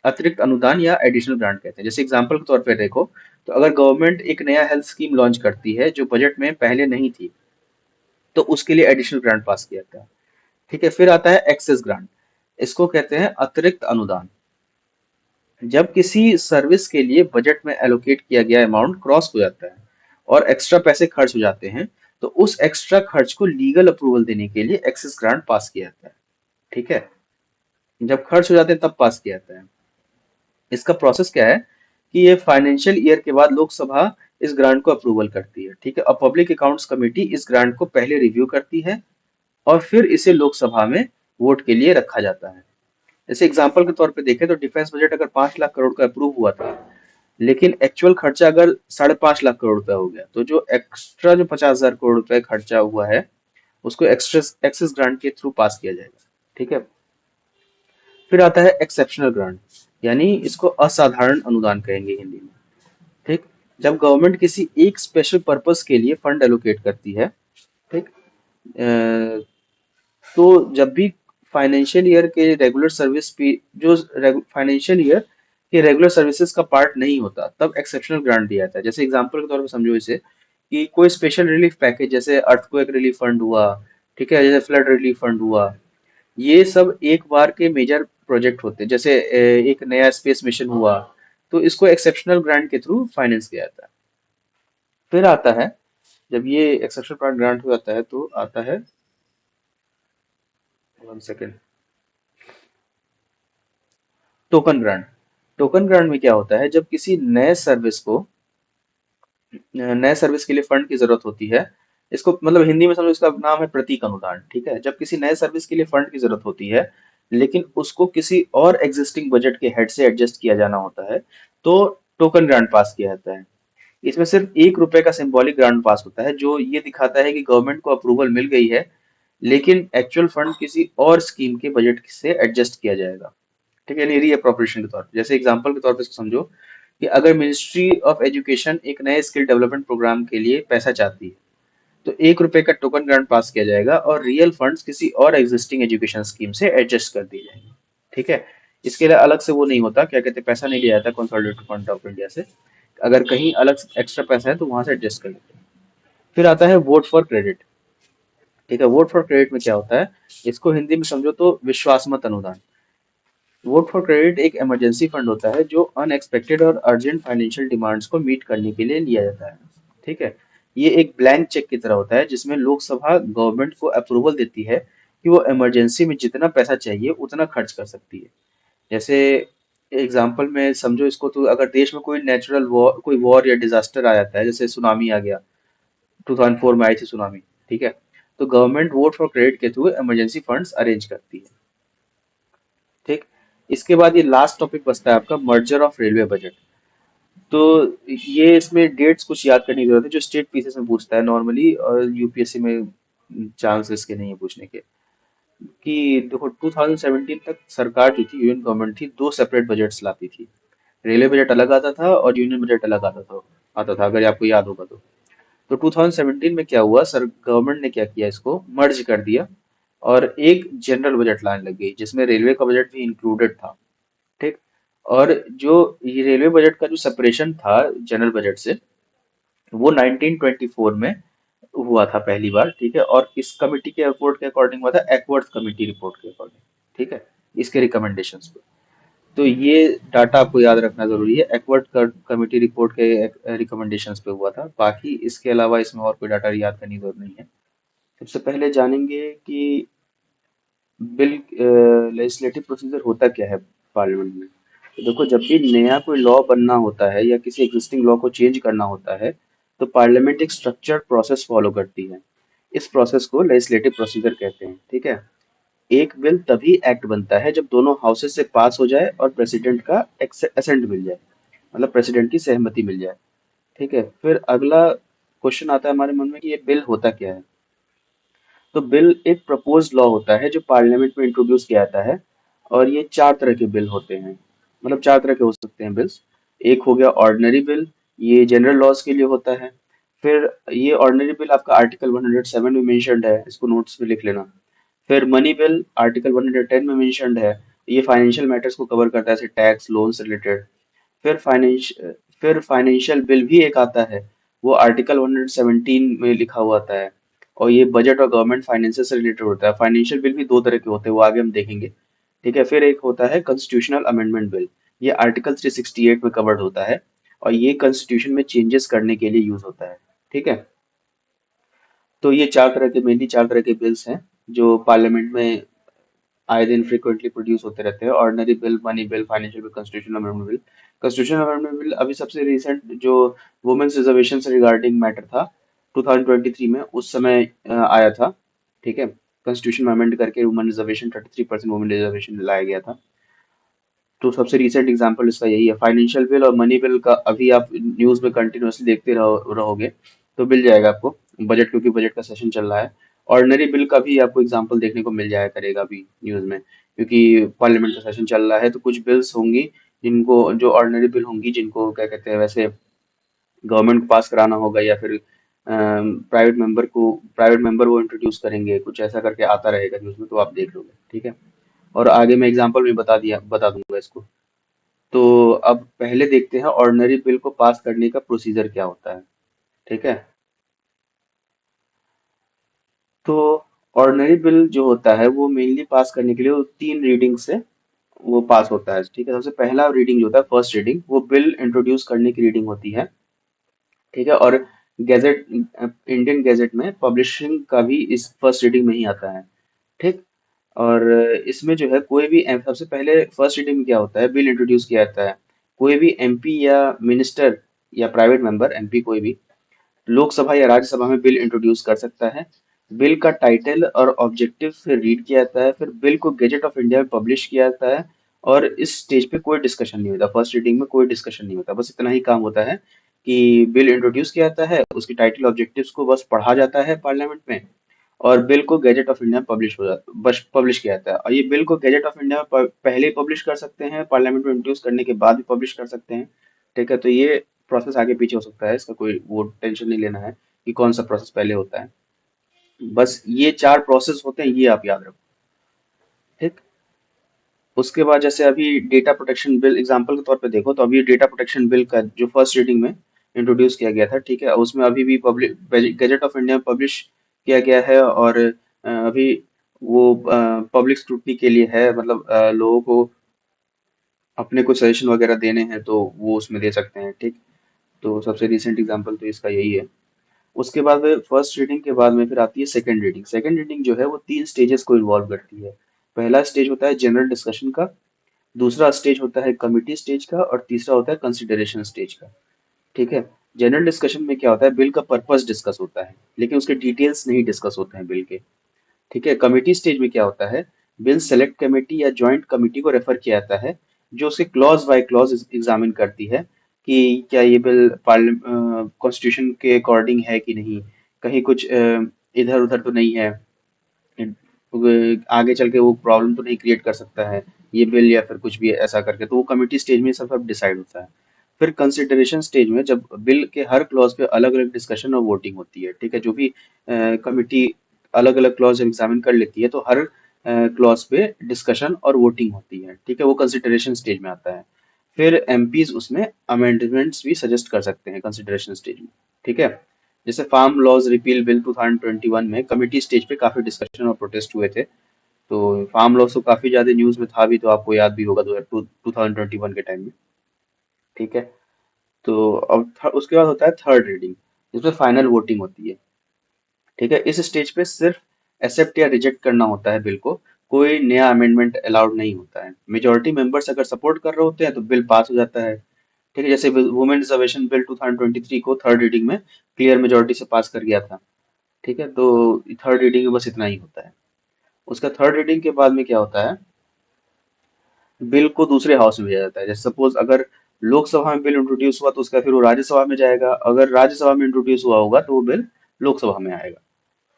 अतिरिक्त अनुदान या एडिशनल ग्रांट कहते हैं। जैसे एग्जांपल के तौर पे देखो, तो अगर गवर्नमेंट एक नया हेल्थ स्कीम लॉन्च करती है जो बजट में पहले नहीं थी, तो उसके लिए एडिशनल ग्रांट पास किया जाता है। ठीक है, फिर आता है एक्सेस ग्रांट। इसको कहते हैं अतिरिक्त अनुदान। जब किसी सर्विस के लिए बजट में एलोकेट किया गया अमाउंट क्रॉस हो जाता है और एक्स्ट्रा पैसे खर्च हो जाते हैं, तो उस एक्स्ट्रा खर्च को लीगल अप्रूवल देने के लिए एक्सेस ग्रांट पास किया जाता है। ठीक है, जब खर्च हो जाते हैं तब पास किया जाता है। इसका प्रोसेस क्या है कि ये फाइनेंशियल ईयर के बाद लोकसभा इस ग्रांट को अप्रूवल करती है। ठीक है, और पब्लिक अकाउंट्स कमेटी इस ग्रांट को पहले रिव्यू करती है और फिर इसे लोकसभा में वोट के लिए रखा जाता है। जैसे एग्जांपल के तौर पे देखें तो डिफेंस बजट अगर 5 लाख करोड़ का अप्रूव हुआ था, लेकिन एक्चुअल खर्चा अगर 5.5 लाख करोड़ रुपया हो गया, तो जो एक्स्ट्रा जो 50,000 करोड़ रुपए खर्चा हुआ है उसको एक्स्ट्रा एक्सेस ग्रांट के थ्रू पास किया जाएगा। ठीक है, फिर आता है एक्सेप्शनल ग्रांट, यानी इसको असाधारण अनुदान कहेंगे हिंदी में। ठीक, जब गवर्नमेंट किसी एक स्पेशल पर्पस के लिए फंड एलोकेट करती है। ठीक, तो जब भी फाइनेंशियल ईयर के रेगुलर सर्विस जो फाइनेंशियल ईयर के रेगुलर सर्विसेज का पार्ट नहीं होता तब एक्सेप्शनल ग्रांट दिया जाता है। जैसे एग्जांपल के तौर पर समझो इसे कि कोई स्पेशल रिलीफ पैकेज जैसे अर्थक्वेक रिलीफ फंड हुआ, ठीक है, जैसे फ्लड रिलीफ फंड हुआ, ये सब एक बार के मेजर प्रोजेक्ट होते हैं। जैसे एक नया स्पेस मिशन हुआ, तो इसको एक्सेप्शनल ग्रांट के थ्रू फाइनेंस किया जाता है। फिर आता है, जब ये एक्सेप्शनल ग्रांट हो जाता है तो आता है, 1 second, token grant. Token grant में क्या होता है, जब किसी नए सर्विस के लिए फंड की जरूरत होती है, इसको मतलब हिंदी में समझो, इसका नाम है प्रतीक अनुदान, ठीक है। जब किसी नए सर्विस के लिए फंड की जरूरत होती है, लेकिन उसको किसी और एग्जिस्टिंग बजट के हेड से एडजस्ट किया जाना होता है, तो टोकन ग्रांट पास किया जाता है। इसमें सिर्फ 1 रुपए का सिंबॉलिक ग्रांट पास होता है, जो ये दिखाता है कि गवर्नमेंट को अप्रूवल मिल गई है, लेकिन एक्चुअल फंड किसी और स्कीम के बजट से एडजस्ट किया जाएगा, ठीक है, री अप्रोप्रिएशन के तौर पे। जैसे एग्जांपल के तौर पे इसको समझो कि अगर मिनिस्ट्री ऑफ एजुकेशन एक नए स्किल डेवलपमेंट प्रोग्राम के लिए पैसा चाहती है, तो 1 रुपए का टोकन ग्रांट पास किया जाएगा और रियल फंड्स किसी और एग्जिस्टिंग एजुकेशन स्कीम से एडजस्ट कर दिए जाएंगे, ठीक है। इसके लिए अलग से वो नहीं होता, क्या कहते हैं, पैसा नहीं लिया जाता कंसोलिडेटेड फंड ऑफ इंडिया से। अगर कहीं अलग एक्स्ट्रा पैसा है तो वहां से एडजस्ट कर लेते हैं। फिर आता है वोट फॉर क्रेडिट, ठीक है। वोट फॉर क्रेडिट में क्या होता है, इसको हिंदी में समझो तो विश्वासमत अनुदान। वोट फॉर क्रेडिट एक इमरजेंसी फंड होता है जो अनएक्सपेक्टेड और अर्जेंट फाइनेंशियल डिमांड्स को मीट करने के लिए लिया जाता है, ठीक है। ये एक ब्लैंक चेक की तरह होता है, जिसमें लोकसभा गवर्नमेंट को अप्रूवल देती है कि वो इमरजेंसी में जितना पैसा चाहिए उतना खर्च कर सकती है। जैसे एग्जाम्पल में समझो इसको, तो अगर देश में कोई नेचुरल वॉर, कोई वॉर या डिजास्टर आ जाता है, जैसे सुनामी आ गया, 2004 में आई थी सुनामी, ठीक है, तो गवर्नमेंट वोट फॉर क्रेडिट के थ्रू इमरजेंसी फंड्स अरेंज करती है, ठीक। इसके बाद ये लास्ट टॉपिक बचता है आपका, मर्जर ऑफ रेलवे बजट। तो ये इसमें डेट्स कुछ याद करने की जरूरत है, जो स्टेट पीसीएस में पूछता है नॉर्मली, और यूपीएससी में चांसेस के नहीं है पूछने के। कि देखो, 2017 तक सरकार जो थी, यूनियन गवर्नमेंट थी, दो सेपरेट बजट्स लाती थी। रेलवे बजट अलग आता था और यूनियन बजट अलग आता था, अगर आपको याद होगा तो 2017 में क्या हुआ, सर गवर्नमेंट ने क्या किया, इसको मर्ज कर दिया और एक जनरल बजट लाने लग गई, जिसमें रेलवे का बजट भी इंक्लूडेड था, ठीक। और जो ये रेलवे बजट का जो सेपरेशन था जनरल बजट से, वो 1924 में हुआ था पहली बार, ठीक है। और इस कमिटी के रिपोर्ट के अकॉर्डिंग हुआ था, एकवर्थ कमिटी रिपोर्ट के अकॉर्डिंग, ठीक है, इसके रिकमेंडेशंस पे। तो ये डाटा आपको याद रखना जरूरी है, एकवर्थ कमिटी रिपोर्ट के रिकमेंडेशंस पे हुआ था। बाकी इसके अलावा इसमें और कोई डाटा याद करने की जरूरत नहीं है। सबसे पहले जानेंगे कि बिल लेजिस्लेटिव प्रोसीजर होता क्या है पार्लियामेंट में। तो देखो, जब भी नया कोई लॉ बनना होता है या किसी एग्जिस्टिंग लॉ को चेंज करना होता है, तो पार्लियामेंट एक स्ट्रक्चर्ड प्रोसेस फॉलो करती है। इस प्रोसेस को लेजिस्लेटिव प्रोसीजर कहते हैं, ठीक है। एक बिल तभी एक्ट बनता है जब दोनों हाउसेस से पास हो जाए और प्रेसिडेंट का असेंट मिल जाए, मतलब प्रेसिडेंट की सहमति मिल जाए, ठीक है। फिर अगला क्वेश्चन आता है हमारे मन में कि ये बिल होता क्या है। तो बिल एक प्रपोज्ड लॉ होता है जो पार्लियामेंट में इंट्रोड्यूस किया जाता है, और ये चार तरह के बिल होते हैं, मतलब चार तरह के हो सकते हैं बिल्स। एक हो गया ऑर्डिनरी बिल, ये जनरल लॉज के लिए होता है। फिर ये ऑर्डिनरी बिल आपका आर्टिकल 107 में मेंशन्ड है, इसको नोट्स में लिख लेना। फिर मनी बिल आर्टिकल 110 में मेंशन्ड है, ये फाइनेंशियल मैटर्स को कवर करता है, जैसे टैक्स, लोन से रिलेटेड। फिर फाइनेंशियल बिल भी एक आता है, वो आर्टिकल 117 में लिखा हुआ आता है, और ये बजट और गवर्नमेंट फाइनेंसेस से रिलेटेड होता है। फाइनेंशियल बिल भी दो तरह के होते हैं, वो आगे हम देखेंगे, ठीक है। फिर एक होता है कॉन्स्टिट्यूशनल अमेंडमेंट बिल, ये आर्टिकल 368 में कवर्ड होता है, और ये कॉन्स्टिट्यूशन में चेंजेस करने के लिए यूज होता है, ठीक है। तो ये चार तरह के, मेनली चार तरह के बिल्स हैं जो पार्लियामेंट में आए दिन फ्रीक्वेंटली प्रोड्यूस होते रहते हैं: ordinary bill, money bill, financial bill, constitutional amendment bill. Constitutional amendment bill अभी सबसे रिसेंट जो वुमेन्स रिजर्वेशन से रिगार्डिंग मैटर था, 2023 में, उस समय आया था, ठीक है। कॉन्स्टिट्यूशन अमेंड करके वुमेन रिजर्वेशन, 33% वुमेन रिजर्वेशन लाया गया था। तो सबसे रिसेंट एग्जांपल इसका यही है। फाइनेंशियल बिल और मनी बिल का अभी आप न्यूज में कंटिन्यूअसली देखते रहोगे तो मिल जाएगा आपको, बजट, क्योंकि बजट का सेशन चल रहा है। ऑर्डिनरी बिल का भी आपको एग्जांपल देखने को मिल जाया करेगा अभी न्यूज में, क्योंकि पार्लियामेंट का सेशन चल रहा है, तो कुछ बिल्स होंगी जिनको, जो ऑर्डिनरी बिल होंगी, जिनको क्या कहते हैं वैसे, गवर्नमेंट को पास कराना होगा, या फिर प्राइवेट मेंबर वो इंट्रोड्यूस करेंगे, कुछ ऐसा करके आता रहेगा न्यूज में, तो आप देख लोगे, ठीक है। और आगे मैं एग्जांपल भी बता दूंगा इसको। तो अब पहले देखते हैं ऑर्डिनरी बिल को पास करने का प्रोसीजर क्या होता है, ठीक है। तो ऑर्डिनरी बिल जो होता है वो मेनली पास करने के लिए वो 3 रीडिंग से वो पास होता है। ठीक है, सबसे पहला रीडिंग जो होता है, फर्स्ट रीडिंग, वो बिल इंट्रोड्यूस करने की रीडिंग होती है। ठीक है, और गैजेट, इंडियन गैजेट में पब्लिशिंग का भी इस फर्स्ट रीडिंग में ही आता है। ठीक। और इसमें जो है कोई भी सबसे पहले फर्स्ट रीडिंग में क्या होता है, बिल इंट्रोड्यूस किया जाता है। कोई भी एमपी या मिनिस्टर या प्राइवेट मेंबर, एमपी कोई भी लोकसभा या राज्यसभा में बिल इंट्रोड्यूस कर सकता है। बिल का टाइटल और ऑब्जेक्टिव फिर रीड किया जाता है, फिर बिल को गैजेट ऑफ इंडिया में पब्लिश किया जाता है। और इस स्टेज पे कोई डिस्कशन नहीं होता, फर्स्ट रीडिंग में कोई डिस्कशन नहीं होता, बस इतना ही काम होता है कि बिल इंट्रोड्यूस किया जाता है, उसकी टाइटल ऑब्जेक्टिव्स को बस पढ़ा जाता है पार्लियामेंट में, और बिल को गैजेट ऑफ इंडिया में पब्लिश हो जाता, बस पब्लिश किया जाता है। और ये बिल को गैजेट ऑफ इंडिया में पहले ही पब्लिश कर सकते हैं, पार्लियामेंट में इंट्रोड्यूस करने के बाद भी पब्लिश कर सकते हैं। ठीक है, तो ये प्रोसेस आगे पीछे हो सकता है, इसका कोई वो टेंशन नहीं लेना है कि कौन सा प्रोसेस पहले होता है। बस ये 4 प्रोसेस होते हैं, ये आप याद रखो। ठीक। उसके बाद जैसे अभी डेटा प्रोटेक्शन बिल एग्जांपल के तौर पे देखो, तो अभी डेटा प्रोटेक्शन बिल का जो फर्स्ट रीडिंग में इंट्रोड्यूस किया गया था, ठीक है, उसमें अभी भी पब्लिक गैजेट ऑफ इंडिया में पब्लिश किया गया है। और अभी वो पब्लिक स्क्रूटनी के लिए है, मतलब लोगों को अपने कुछ सजेशन वगैरह देने हैं तो वो उसमें दे सकते हैं। ठीक। तो सबसे रिसेंट एग्जांपल तो इसका यही है। उसके बाद में फर्स्ट रीडिंग के बाद में फिर आती है सेकंड रीडिंग। सेकंड रीडिंग जो है वो 3 स्टेजेस को इन्वॉल्व करती है। पहला स्टेज होता है जनरल डिस्कशन का, दूसरा स्टेज होता है कमिटी स्टेज का, और तीसरा होता है कंसिडरेशन स्टेज का। ठीक है। जनरल डिस्कशन में क्या होता है, बिल का पर्पस डिस्कस होता है, लेकिन उसके डिटेल्स नहीं डिस्कस होते हैं बिल के। ठीक है। कमेटी स्टेज में क्या होता है, बिल सेलेक्ट कमेटी या जॉइंट कमेटी को रेफर किया जाता है, जो उसे क्लॉज बाय क्लॉज एग्जामिन करती है कि क्या ये बिल कॉन्स्टिट्यूशन के अकॉर्डिंग है कि नहीं, कहीं कुछ इधर उधर तो नहीं है, आगे चल के वो प्रॉब्लम तो नहीं क्रिएट कर सकता है ये बिल, या फिर कुछ भी ऐसा करके। तो वो कमेटी स्टेज में सब डिसाइड होता है। फिर कंसिडरेशन स्टेज में जब बिल के हर क्लॉज पे अलग अलग डिस्कशन और वोटिंग होती है। ठीक है, जो भी कमिटी अलग अलग क्लॉज एग्जामिन कर लेती है, तो हर क्लॉज पे डिस्कशन और वोटिंग होती है। ठीक है, वो कंसिडरेशन स्टेज में आता है। फिर एमपीज उसमें अमेंडमेंट्स भी सजेस्ट कर सकते हैं कंसिडरेशन स्टेज में। ठीक है। जैसे फार्म लॉज रिपील बिल 2021 में कमिटी स्टेज पे काफी डिस्कशन और प्रोटेस्ट हुए थे। तो फार्म लॉज तो काफी ज्यादा न्यूज में था भी, तो आपको याद भी होगा 2021 के टाइम में। ठीक है। तो अब उसके बाद होता है थर्ड रीडिंग, जिसमें फाइनल वोटिंग होती है। ठीक है, इस स्टेज पे सिर्फ एक्सेप्ट या रिजेक्ट करना होता है बिल को, कोई नया अमेंडमेंट अलाउड नहीं होता है। मेजोरिटी मेंबर्स अगर सपोर्ट कर रहे होते हैं तो बिल पास हो जाता है। ठीक है, जैसे वुमेन रिजर्वेशन बिल 2023 को थर्ड रीडिंग में क्लियर मेजोरिटी से पास कर गया था। ठीक है, तो थर्ड रीडिंग में बस इतना ही होता है। उसका थर्ड रीडिंग के बाद में क्या होता है, बिल को दूसरे हाउस में भेजा जाता है। जैसे सपोज अगर लोकसभा में बिल इंट्रोड्यूस हुआ तो उसका फिर वो राज्यसभा में जाएगा, अगर राज्यसभा में इंट्रोड्यूस हुआ होगा तो वो बिल लोकसभा में आएगा।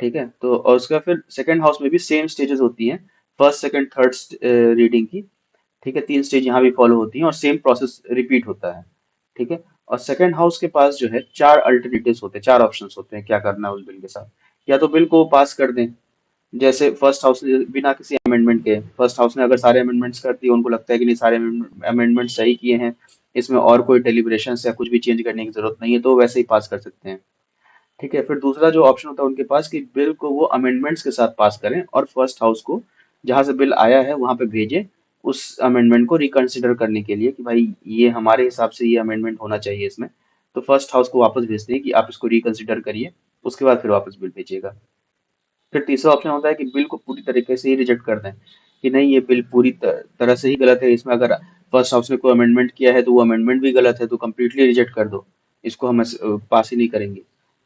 ठीक है, तो और उसका फिर सेकंड हाउस में भी सेम स्टेजेस होती हैं, फर्स्ट सेकंड थर्ड रीडिंग की। ठीक है, 3 स्टेज यहाँ भी फॉलो होती हैं और सेम प्रोसेस रिपीट होता है। ठीक है। और सेकंड हाउस के पास जो है 4 अल्टरनेटिव्स होते हैं, 4 ऑप्शंस होते हैं क्या करना है उस बिल के साथ। या तो बिल को पास कर दें, जैसे फर्स्ट हाउस ने बिना किसी अमेंडमेंट के, फर्स्ट हाउस ने अगर सारे अमेंडमेंट्स कर दिए, उनको लगता है कि नहीं सारे अमेंडमेंट सही किए हैं, इसमें और कोई डेलिब्रेशन या कुछ भी चेंज करने की जरूरत नहीं है, तो वो वैसे ही पास कर सकते हैं। ठीक है, फिर दूसरा जो ऑप्शन होता है उनके पास कि बिल को वो अमेंडमेंट्स के साथ पास करें और फर्स्ट हाउस को जहां से बिल आया है वहां पे भेजें, उस अमेंडमेंट को रिकंसिडर करने के लिए कि भाई ये हमारे हिसाब से ये अमेंडमेंट होना चाहिए इसमें। तो फर्स्ट हाउस को वापस भेजते हैं कि आप इसको रिकंसिडर करिए, उसके बाद फिर वापस बिल भेजिएगा। फिर तीसरा ऑप्शन होता है कि बिल को पूरी तरीके से ही रिजेक्ट कर दें, कि नहीं ये बिल पूरी तरह से ही गलत है, इसमें अगर फर्स्ट हाउस ने कोई अमेंडमेंट किया है तो वो अमेंडमेंट भी गलत है, तो कम्प्लीटली रिजेक्ट कर दो, इसको हम पास ही नहीं करेंगे।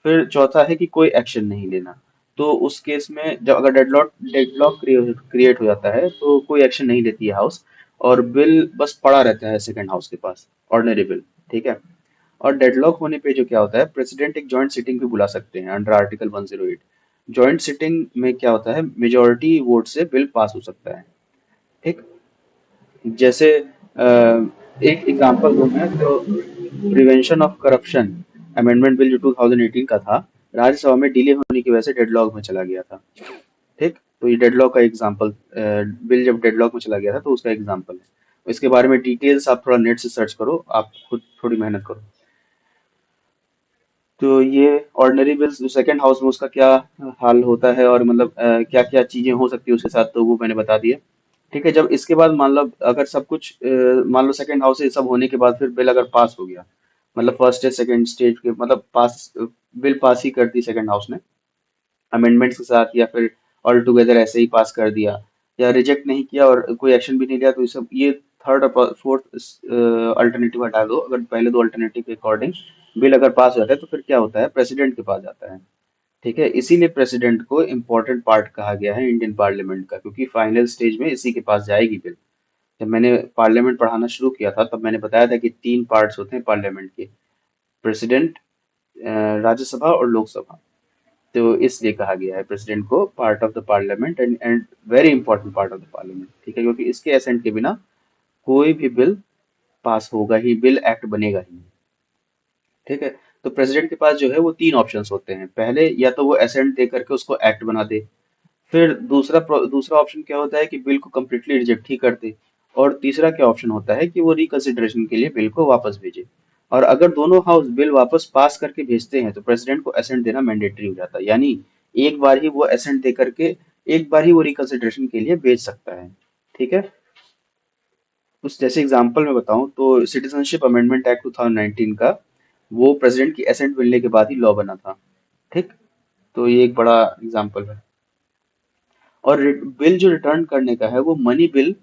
फिर चौथा है कि कोई एक्शन नहीं लेना। तो उस केस में जब अगर डेडलॉक क्रिएट हो जाता है तो कोई एक्शन नहीं लेती है हाउस, और बिल बस पड़ा रहता है सेकंड हाउस के पास, ऑर्डिनरी बिल। ठीक है। और डेडलॉक होने पे जो क्या होता है, प्रेसिडेंट एक जॉइंट सिटिंग भी बुला सकते हैं अंडर आर्टिकल 108। जॉइंट सिटिंग में क्या होता है, मेजोरिटी वोट से बिल पास हो सकता है। ठीक। जैसे एक एग्जांपल दूं मैं तो, prevention of corruption amendment bill जो 2018 का था, राज्यसभा में डिले होने की वजह से डेडलॉक में चला गया था। ठीक, तो ये डेडलॉक का एग्जांपल, बिल जब डेडलॉक में चला गया था तो उसका एग्जांपल है। इसके बारे में डिटेल्स आप थोड़ा नेट से सर्च करो, आप खुद थोड़ी मेहनत करो। तो ये ऑर्डिनरी बिल्स जो सेकंड हाउस में उसका क्या हाल होता है और मतलब क्या क्या चीजें हो सकती है उसके साथ, तो वो मैंने बता दिया। ठीक है, जब इसके बाद मान लो अगर सब कुछ मान लो सेकंड हाउस से सब होने के बाद फिर बिल अगर पास हो गया, मतलब फर्स्ट स्टेज सेकंड स्टेज के मतलब पास, बिल पास ही कर दी सेकंड हाउस ने अमेंडमेंट्स के साथ, या फिर ऑल टुगेदर ऐसे ही पास कर दिया, या रिजेक्ट नहीं किया और कोई एक्शन भी नहीं लिया, तो ये सब ये थर्ड और फोर्थ अल्टरनेटिव हटा दो। अगर पहले दो अल्टरनेटिव के अकॉर्डिंग बिल अगर पास हो जाता है तो फिर क्या होता है, प्रेसिडेंट के पास जाता है। ठीक है, इसीलिए प्रेसिडेंट को इम्पोर्टेंट पार्ट कहा गया है इंडियन पार्लियामेंट का, क्योंकि फाइनल स्टेज में इसी के पास जाएगी बिल। जब मैंने पार्लियामेंट पढ़ाना शुरू किया था तब मैंने बताया था कि तीन पार्ट्स होते हैं पार्लियामेंट के, प्रेसिडेंट, राज्यसभा और लोकसभा। तो इसलिए कहा गया है प्रेसिडेंट को part of the parliament and very important part of the parliament. ठीक है, क्योंकि इसके एसेंट के बिना कोई भी बिल पास होगा ही, बिल एक्ट बनेगा ही नहीं। ठीक है, तो प्रेसिडेंट के पास जो है वो तीन ऑप्शंस होते हैं। पहले या तो वो एसेंट दे करके उसको एक्ट बना दे, फिर दूसरा ऑप्शन क्या होता है कि बिल को कंप्लीटली रिजेक्ट ही कर दे, और तीसरा क्या ऑप्शन होता है कि वो रिकंसिडरेशन के लिए बिल को वापस भेजे। और अगर दोनों हाउस बिल वापस पास करके भेजते हैं तो प्रेसिडेंट को असेंट देना मैंडेटरी हो जाता है, यानी एक बार ही वो असेंट दे करके एक बार ही वो रिकंसिडरेशन के लिए भेज सकता है। ठीक है, कुछ जैसे एग्जांपल में बताऊं तो सिटीजनशिप अमेंडमेंट एक्ट 2019 का वो प्रेसिडेंट की असेंट मिलने के बाद ही लॉ बना था। ठीक, तो ये एक बड़ा एग्जांपल है। और बिल जो रिटर्न करने का है वो मनी बिल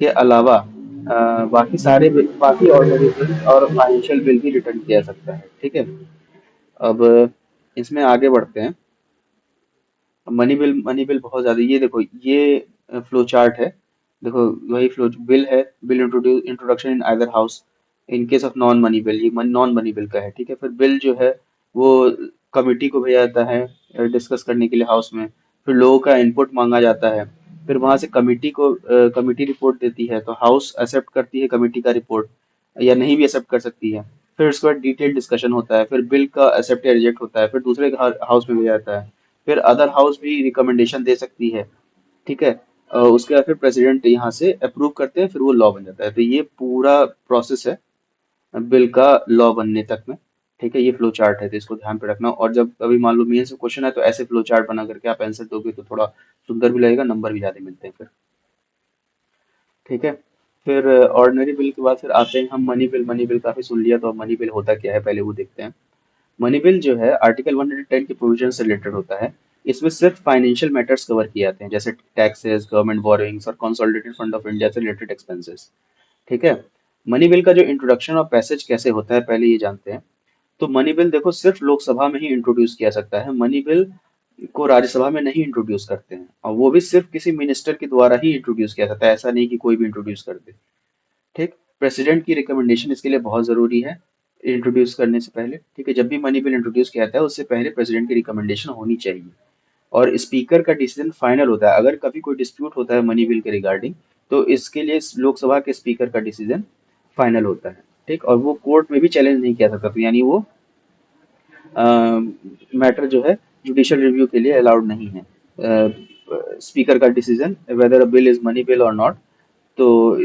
के अलावा बाकी सारे बिल, बाकी ऑर्डिनरी बिल और फाइनेंशियल बिल भी रिटर्न किया जा सकता है। ठीक है, अब इसमें आगे बढ़ते हैं। मनी बिल बहुत ज्यादा, ये देखो ये फ्लो चार्ट है। देखो वही फ्लो बिल है, bill introduction in either house in case of non money bill, ये नॉन मनी बिल का है। ठीक है, फिर बिल जो है वो कमिटी को भेजा जाता है डिस्कस करने के लिए हाउस में, फिर लोगों का इनपुट मांगा जाता है, फिर वहां से कमिटी रिपोर्ट देती है, तो हाउस एक्सेप्ट करती है कमिटी का रिपोर्ट या नहीं भी एक्सेप्ट कर सकती है। फिर उसके बाद डिटेल डिस्कशन होता है, फिर बिल का एक्सेप्ट या रिजेक्ट होता है, फिर दूसरे हाउस में भेजा जाता है, फिर अदर हाउस भी रिकमेंडेशन दे सकती है। ठीक है, उसके बाद फिर प्रेसिडेंट यहाँ से अप्रूव करते हैं, फिर वो लॉ बन जाता है। तो ये पूरा प्रोसेस है बिल का लॉ बनने तक में। ठीक है, ये फ्लो चार्ट है, तो इसको ध्यान पे रखना। और जब कभी मान लो मेंस में क्वेश्चन है तो ऐसे फ्लो चार्ट बना करके आप आंसर दोगे तो थोड़ा सुंदर भी लगेगा, नंबर भी ज्यादा मिलते हैं फिर। ठीक है, फिर ऑर्डिनरी बिल के बाद फिर आते हैं हम मनी बिल। मनी बिल काफी सुन लिया, तो अब मनी बिल होता क्या है पहले वो देखते हैं। मनी बिल जो है आर्टिकल 110 के प्रोविजन से रिलेटेड होता है। इसमें सिर्फ फाइनेंशियल मैटर्स कवर किए जाते हैं, जैसे टैक्सेस, गवर्नमेंट बोरोइंग्स और कंसोलिडेटेड फंड ऑफ इंडिया से रिलेटेड एक्सपेंसेस। ठीक है, मनी बिल का जो इंट्रोडक्शन और पैसेज कैसे होता है पहले ये जानते हैं। तो मनी बिल देखो सिर्फ लोकसभा में ही इंट्रोड्यूस किया सकता है, मनी बिल को राज्यसभा में नहीं इंट्रोड्यूस करते हैं, और वो भी सिर्फ किसी मिनिस्टर के द्वारा ही इंट्रोड्यूस किया जाता है, ऐसा नहीं कि कोई भी इंट्रोड्यूस कर दे। ठीक, प्रेसिडेंट की रिकमेंडेशन इसके लिए बहुत जरूरी है इंट्रोड्यूस करने से पहले। ठीक है, जब भी मनी बिल इंट्रोड्यूस किया जाता है उससे पहले प्रेसिडेंट की रिकमेंडेशन होनी चाहिए, और स्पीकर का डिसीजन फाइनल होता है। अगर कभी कोई डिस्प्यूट होता है मनी बिल के रिगार्डिंग, तो इसके लिए लोकसभा के स्पीकर का डिसीजन फाइनल होता है। ठीक, और वो कोर्ट में भी चैलेंज नहीं किया सकता, तो यानी वो मैटर जो है जुडिशियल रिव्यू के लिए अलाउड नहीं है। स्पीकर का decision whether a bill is money bill और नॉट, तो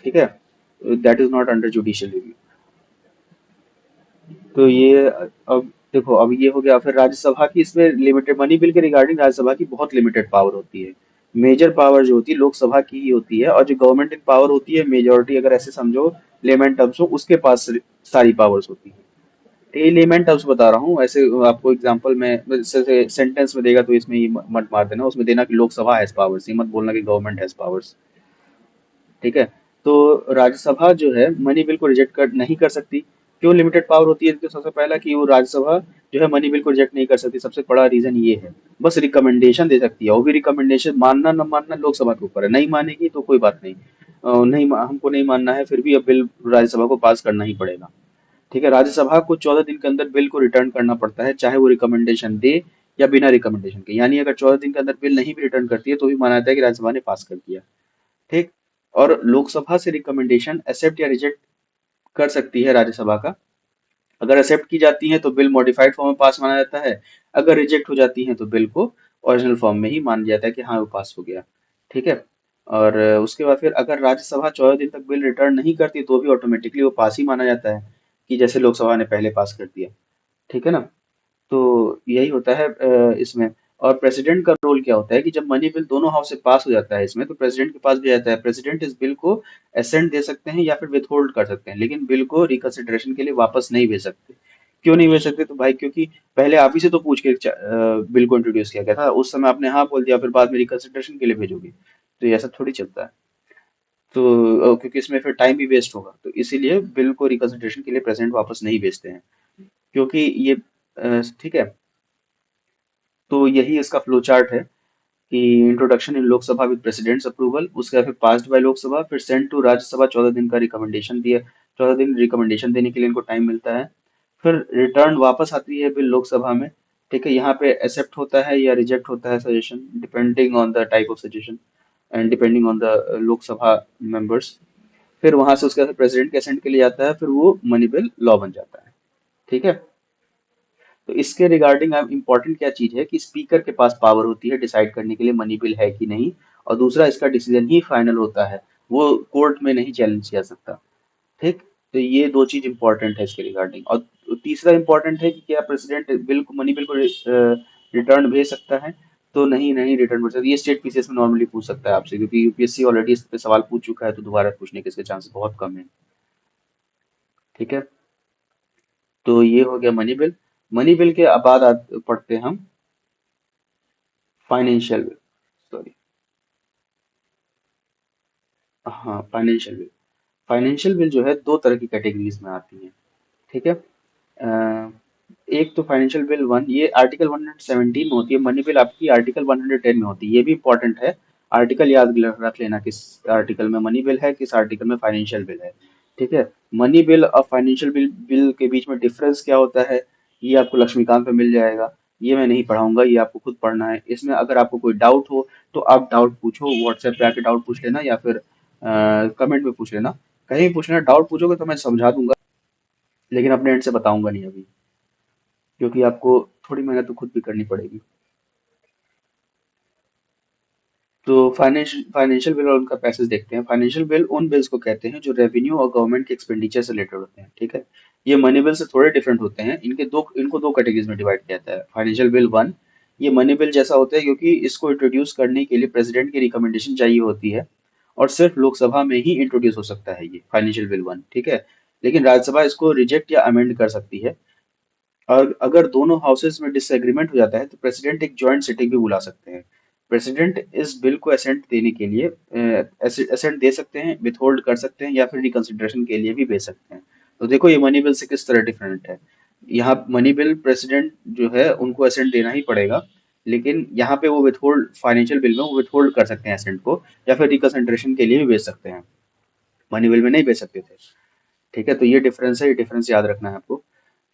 ठीक है, that is not under judicial review. तो ये अब देखो, अब ये हो गया। फिर राज्यसभा की इसमें लिमिटेड, मनी बिल के रिगार्डिंग राज्यसभा की बहुत लिमिटेड पावर होती है। मेजर पावर जो होती है लोकसभा की ही होती है, और जो गवर्नमेंट इन पावर होती है मेजोरिटी, अगर ऐसे समझो लेमैन टर्म्स हो, उसके पास सारी पावर्स होती है। ये लेमैन टर्म्स बता रहा हूँ, ऐसे आपको एग्जांपल में जैसे सेंटेंस में देगा तो इसमें ये मत मार देना, उसमें देना कि लोकसभा हैज पावर्स, ये मत बोलना कि गवर्नमेंट हैज पावर्स। ठीक है, तो राज्यसभा जो है मनी बिल को रिजेक्ट कर नहीं कर सकती। क्यों लिमिटेड पावर होती है, तो सबसे पहला कि वो राज्यसभा जो है मनी बिल को रिजेक्ट नहीं कर सकती, सबसे बड़ा रीजन ये है। बस रिकमेंडेशन दे सकती है, वो भी रिकमेंडेशन मानना न मानना लोकसभा के ऊपर है, नहीं मानेगी तो कोई बात नहीं। हमको नहीं मानना है, फिर भी अब बिल राज्यसभा को पास करना ही पड़ेगा। ठीक है, राज्यसभा को 14 दिन के अंदर बिल को रिटर्न करना पड़ता है, चाहे वो रिकमेंडेशन दे या बिना रिकमेंडेशन के। यानी अगर 14 दिन के अंदर बिल नहीं भी रिटर्न करती है तो भी माना जाता है कि राज्यसभा ने पास कर दिया। ठीक, और लोकसभा से रिकमेंडेशन एक्सेप्ट या रिजेक्ट कर सकती है राज्यसभा का। अगर एक्सेप्ट की जाती है तो बिल मॉडिफाइड फॉर्म में पास माना जाता है, अगर रिजेक्ट हो जाती है तो बिल को ओरिजिनल फॉर्म में ही मान लिया जाता है कि हाँ वो पास हो गया। ठीक है, और उसके बाद फिर अगर राज्यसभा 14 दिन तक बिल रिटर्न नहीं करती तो भी ऑटोमेटिकली वो पास ही माना जाता है, कि जैसे लोकसभा ने पहले पास कर दिया। ठीक है ना। तो यही होता है इसमें। और प्रेसिडेंट का रोल क्या होता है कि जब मनी बिल दोनों हाउस से पास हो जाता है इसमें, तो प्रेसिडेंट के पास भी जाता है। प्रेसिडेंट इस बिल को असेंट दे सकते हैं या फिर विथहोल्ड कर सकते हैं, लेकिन बिल को रिकंसिडरेशन के लिए वापस नहीं भेज सकते। क्यों नहीं भेज सकते? तो भाई क्योंकि पहले आप ही से तो पूछ के बिल को इंट्रोड्यूस किया गया था, उस समय आपने हाँ बोल दिया, फिर बाद में रिकंसिडरेशन के लिए भेजोगे, तो ये ऐसा थोड़ी चलता है। तो क्योंकि इसमें फिर टाइम भी वेस्ट होगा, तो इसीलिए बिल को रिकंसिडरेशन के लिए प्रेसिडेंट वापस नहीं भेजते हैं। क्योंकि ये ठीक है। तो यही इसका फ्लो चार्ट है कि introduction in Lok Sabha with president's approval, उसके बाद फिर पास्ड बाय लोकसभा, फिर सेंड टू राज्यसभा 14 दिन का रिकमेंडेशन दिया, 14 दिन रिकमेंडेशन देने के लिए इनको टाइम मिलता है। फिर रिटर्न वापस आती है बिल लोकसभा में। ठीक है, यहाँ पे एक्सेप्ट होता है या रिजेक्ट होता है suggestion, depending on the type of suggestion and depending on the Lok Sabha members. फिर वहां से उसके बाद प्रेसिडेंट के असेंट के लिए जाता है, फिर वो मनी बिल लॉ बन जाता है। ठीक है। तो इसके रिगार्डिंग अब इम्पोर्टेंट क्या चीज है कि स्पीकर के पास पावर होती है डिसाइड करने के लिए मनी बिल है कि नहीं। और दूसरा, इसका डिसीजन ही फाइनल होता है, वो कोर्ट में नहीं चैलेंज किया सकता। ठीक। तो ये दो चीज इंपॉर्टेंट है इसके रिगार्डिंग। और तीसरा इंपॉर्टेंट है कि क्या प्रेसिडेंट बिल को मनी बिल को रिटर्न भेज सकता है? तो नहीं, नहीं रिटर्न भेज सकता। ये स्टेट पीसीएस में नॉर्मली पूछ सकता है आपसे, क्योंकि यूपीएससी ऑलरेडी इस पे सवाल पूछ चुका है, तो दोबारा पूछने के इसके चांसेस बहुत कम है। ठीक है। तो ये हो गया मनी बिल। मनी बिल के बाद पढ़ते हैं हम फाइनेंशियल बिल। सॉरी। हाँ, फाइनेंशियल बिल। फाइनेंशियल बिल जो है दो तरह की कैटेगरीज में आती है। ठीक है। अ, एक तो फाइनेंशियल बिल वन, ये आर्टिकल 117 में होती है। मनी बिल आपकी आर्टिकल 110 में होती है। ये भी इंपॉर्टेंट है, आर्टिकल याद रख लेना, किस आर्टिकल में मनी बिल है, किस आर्टिकल में फाइनेंशियल बिल है। ठीक है। मनी बिल और फाइनेंशियल बिल के बीच में डिफरेंस क्या होता है, ये आपको लक्ष्मीकांत पे मिल जाएगा। ये मैं नहीं पढ़ाऊंगा, ये आपको खुद पढ़ना है। इसमें अगर आपको कोई डाउट हो तो आप डाउट पूछो, व्हाट्सएप पे आके डाउट पूछ लेना, या फिर कमेंट में पूछ लेना। कहीं भी पूछना, डाउट पूछोगे तो मैं समझा दूंगा, लेकिन अपने एंड से बताऊंगा नहीं अभी, क्योंकि आपको थोड़ी मेहनत तो खुद भी करनी पड़ेगी। तो फाइनेंशियल बिल और उनका पैसेज देखते हैं। फाइनेंशियल बिल उन बिल्स को कहते हैं जो रेवेन्यू और गवर्नमेंट के एक्सपेंडिचर से रिलेटेड होते हैं। ठीक है। ये मनी बिल से थोड़े डिफरेंट होते हैं। इनको दो कैटेगरीज में डिवाइड किया जाता है। फाइनेंशियल बिल वन, ये मनी बिल जैसा होता है, क्योंकि इसको इंट्रोड्यूस करने के लिए प्रेसिडेंट की रिकमेंडेशन चाहिए होती है, और सिर्फ लोकसभा में ही इंट्रोड्यूस हो सकता है ये फाइनेंशियल बिल वन। ठीक है। लेकिन राज्यसभा इसको रिजेक्ट या अमेंड कर सकती है। और अगर दोनों हाउसेस में डिसएग्रीमेंट हो जाता है, तो प्रेसिडेंट एक जॉइंट सिटिंग भी बुला सकते हैं। प्रेसिडेंट इस बिल को असेंट देने के लिए असेंट दे सकते हैं, विथहोल्ड कर सकते हैं, या फिर रिकंसिडरेशन के लिए भी भेज सकते हैं। तो देखो ये मनी बिल से किस तरह डिफरेंट है। यहाँ मनी बिल प्रेसिडेंट जो है उनको असेंट देना ही पड़ेगा, लेकिन यहाँ पे वो विथहोल्ड, फाइनेंशियल बिल में वो विथहोल्ड कर सकते हैं असेंट को, या फिर रिकंसिडरेशन के लिए भी भेज सकते हैं। मनी बिल में नहीं भेज सकते थे। ठीक है। तो ये डिफरेंस है, ये डिफरेंस याद रखना है आपको।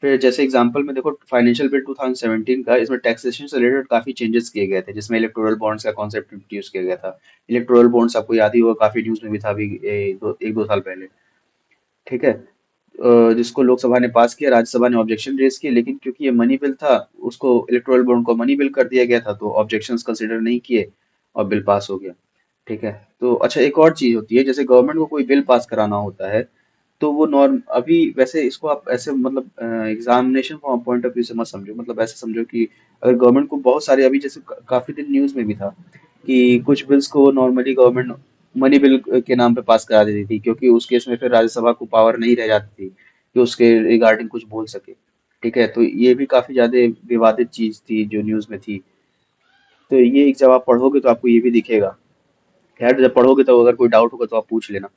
फिर जैसे एग्जांपल में देखो, फाइनेंशियल बिल 2017 का, इसमें टैक्सेशन से रिलेटेड काफी चेंजेस किए गए थे, जिसमें इलेक्टोरल बॉन्ड्स का कॉन्सेप्ट इंट्रोड्यूस किया गया था। इलेक्टोरल बॉन्ड्स आपको याद ही होगा, काफी न्यूज में भी था अभी एक दो साल पहले। ठीक है। जिसको लोकसभा ने पास किया, राज्यसभा ने ऑब्जेक्शन रेज किए, लेकिन क्योंकि ये मनी बिल था, उसको इलेक्टोरल बॉन्ड को मनी बिल कर दिया गया था, तो ऑब्जेक्शंस कंसिडर नहीं किए और बिल पास हो गया। ठीक है। तो अच्छा, एक और चीज होती है, जैसे गवर्नमेंट को कोई बिल पास कराना होता है, तो वो नॉर्म अभी वैसे इसको आप ऐसे मतलब एग्जामिनेशन पॉइंट ऑफ व्यू से मत समझो, मतलब ऐसे समझो कि अगर गवर्नमेंट को बहुत सारे, अभी जैसे काफी दिन न्यूज में भी था कि कुछ बिल्स को नॉर्मली गवर्नमेंट मनी बिल के नाम पे पास करा देती थी, क्योंकि उस केस में फिर राज्यसभा को पावर नहीं रह जाती थी कि उसके रिगार्डिंग कुछ बोल सके। ठीक है। तो ये भी काफी ज्यादा विवादित चीज थी जो न्यूज में थी। तो ये जब आप पढ़ोगे तो आपको ये भी दिखेगा। खैर, जब पढ़ोगे तो अगर कोई डाउट होगा तो आप पूछ लेना।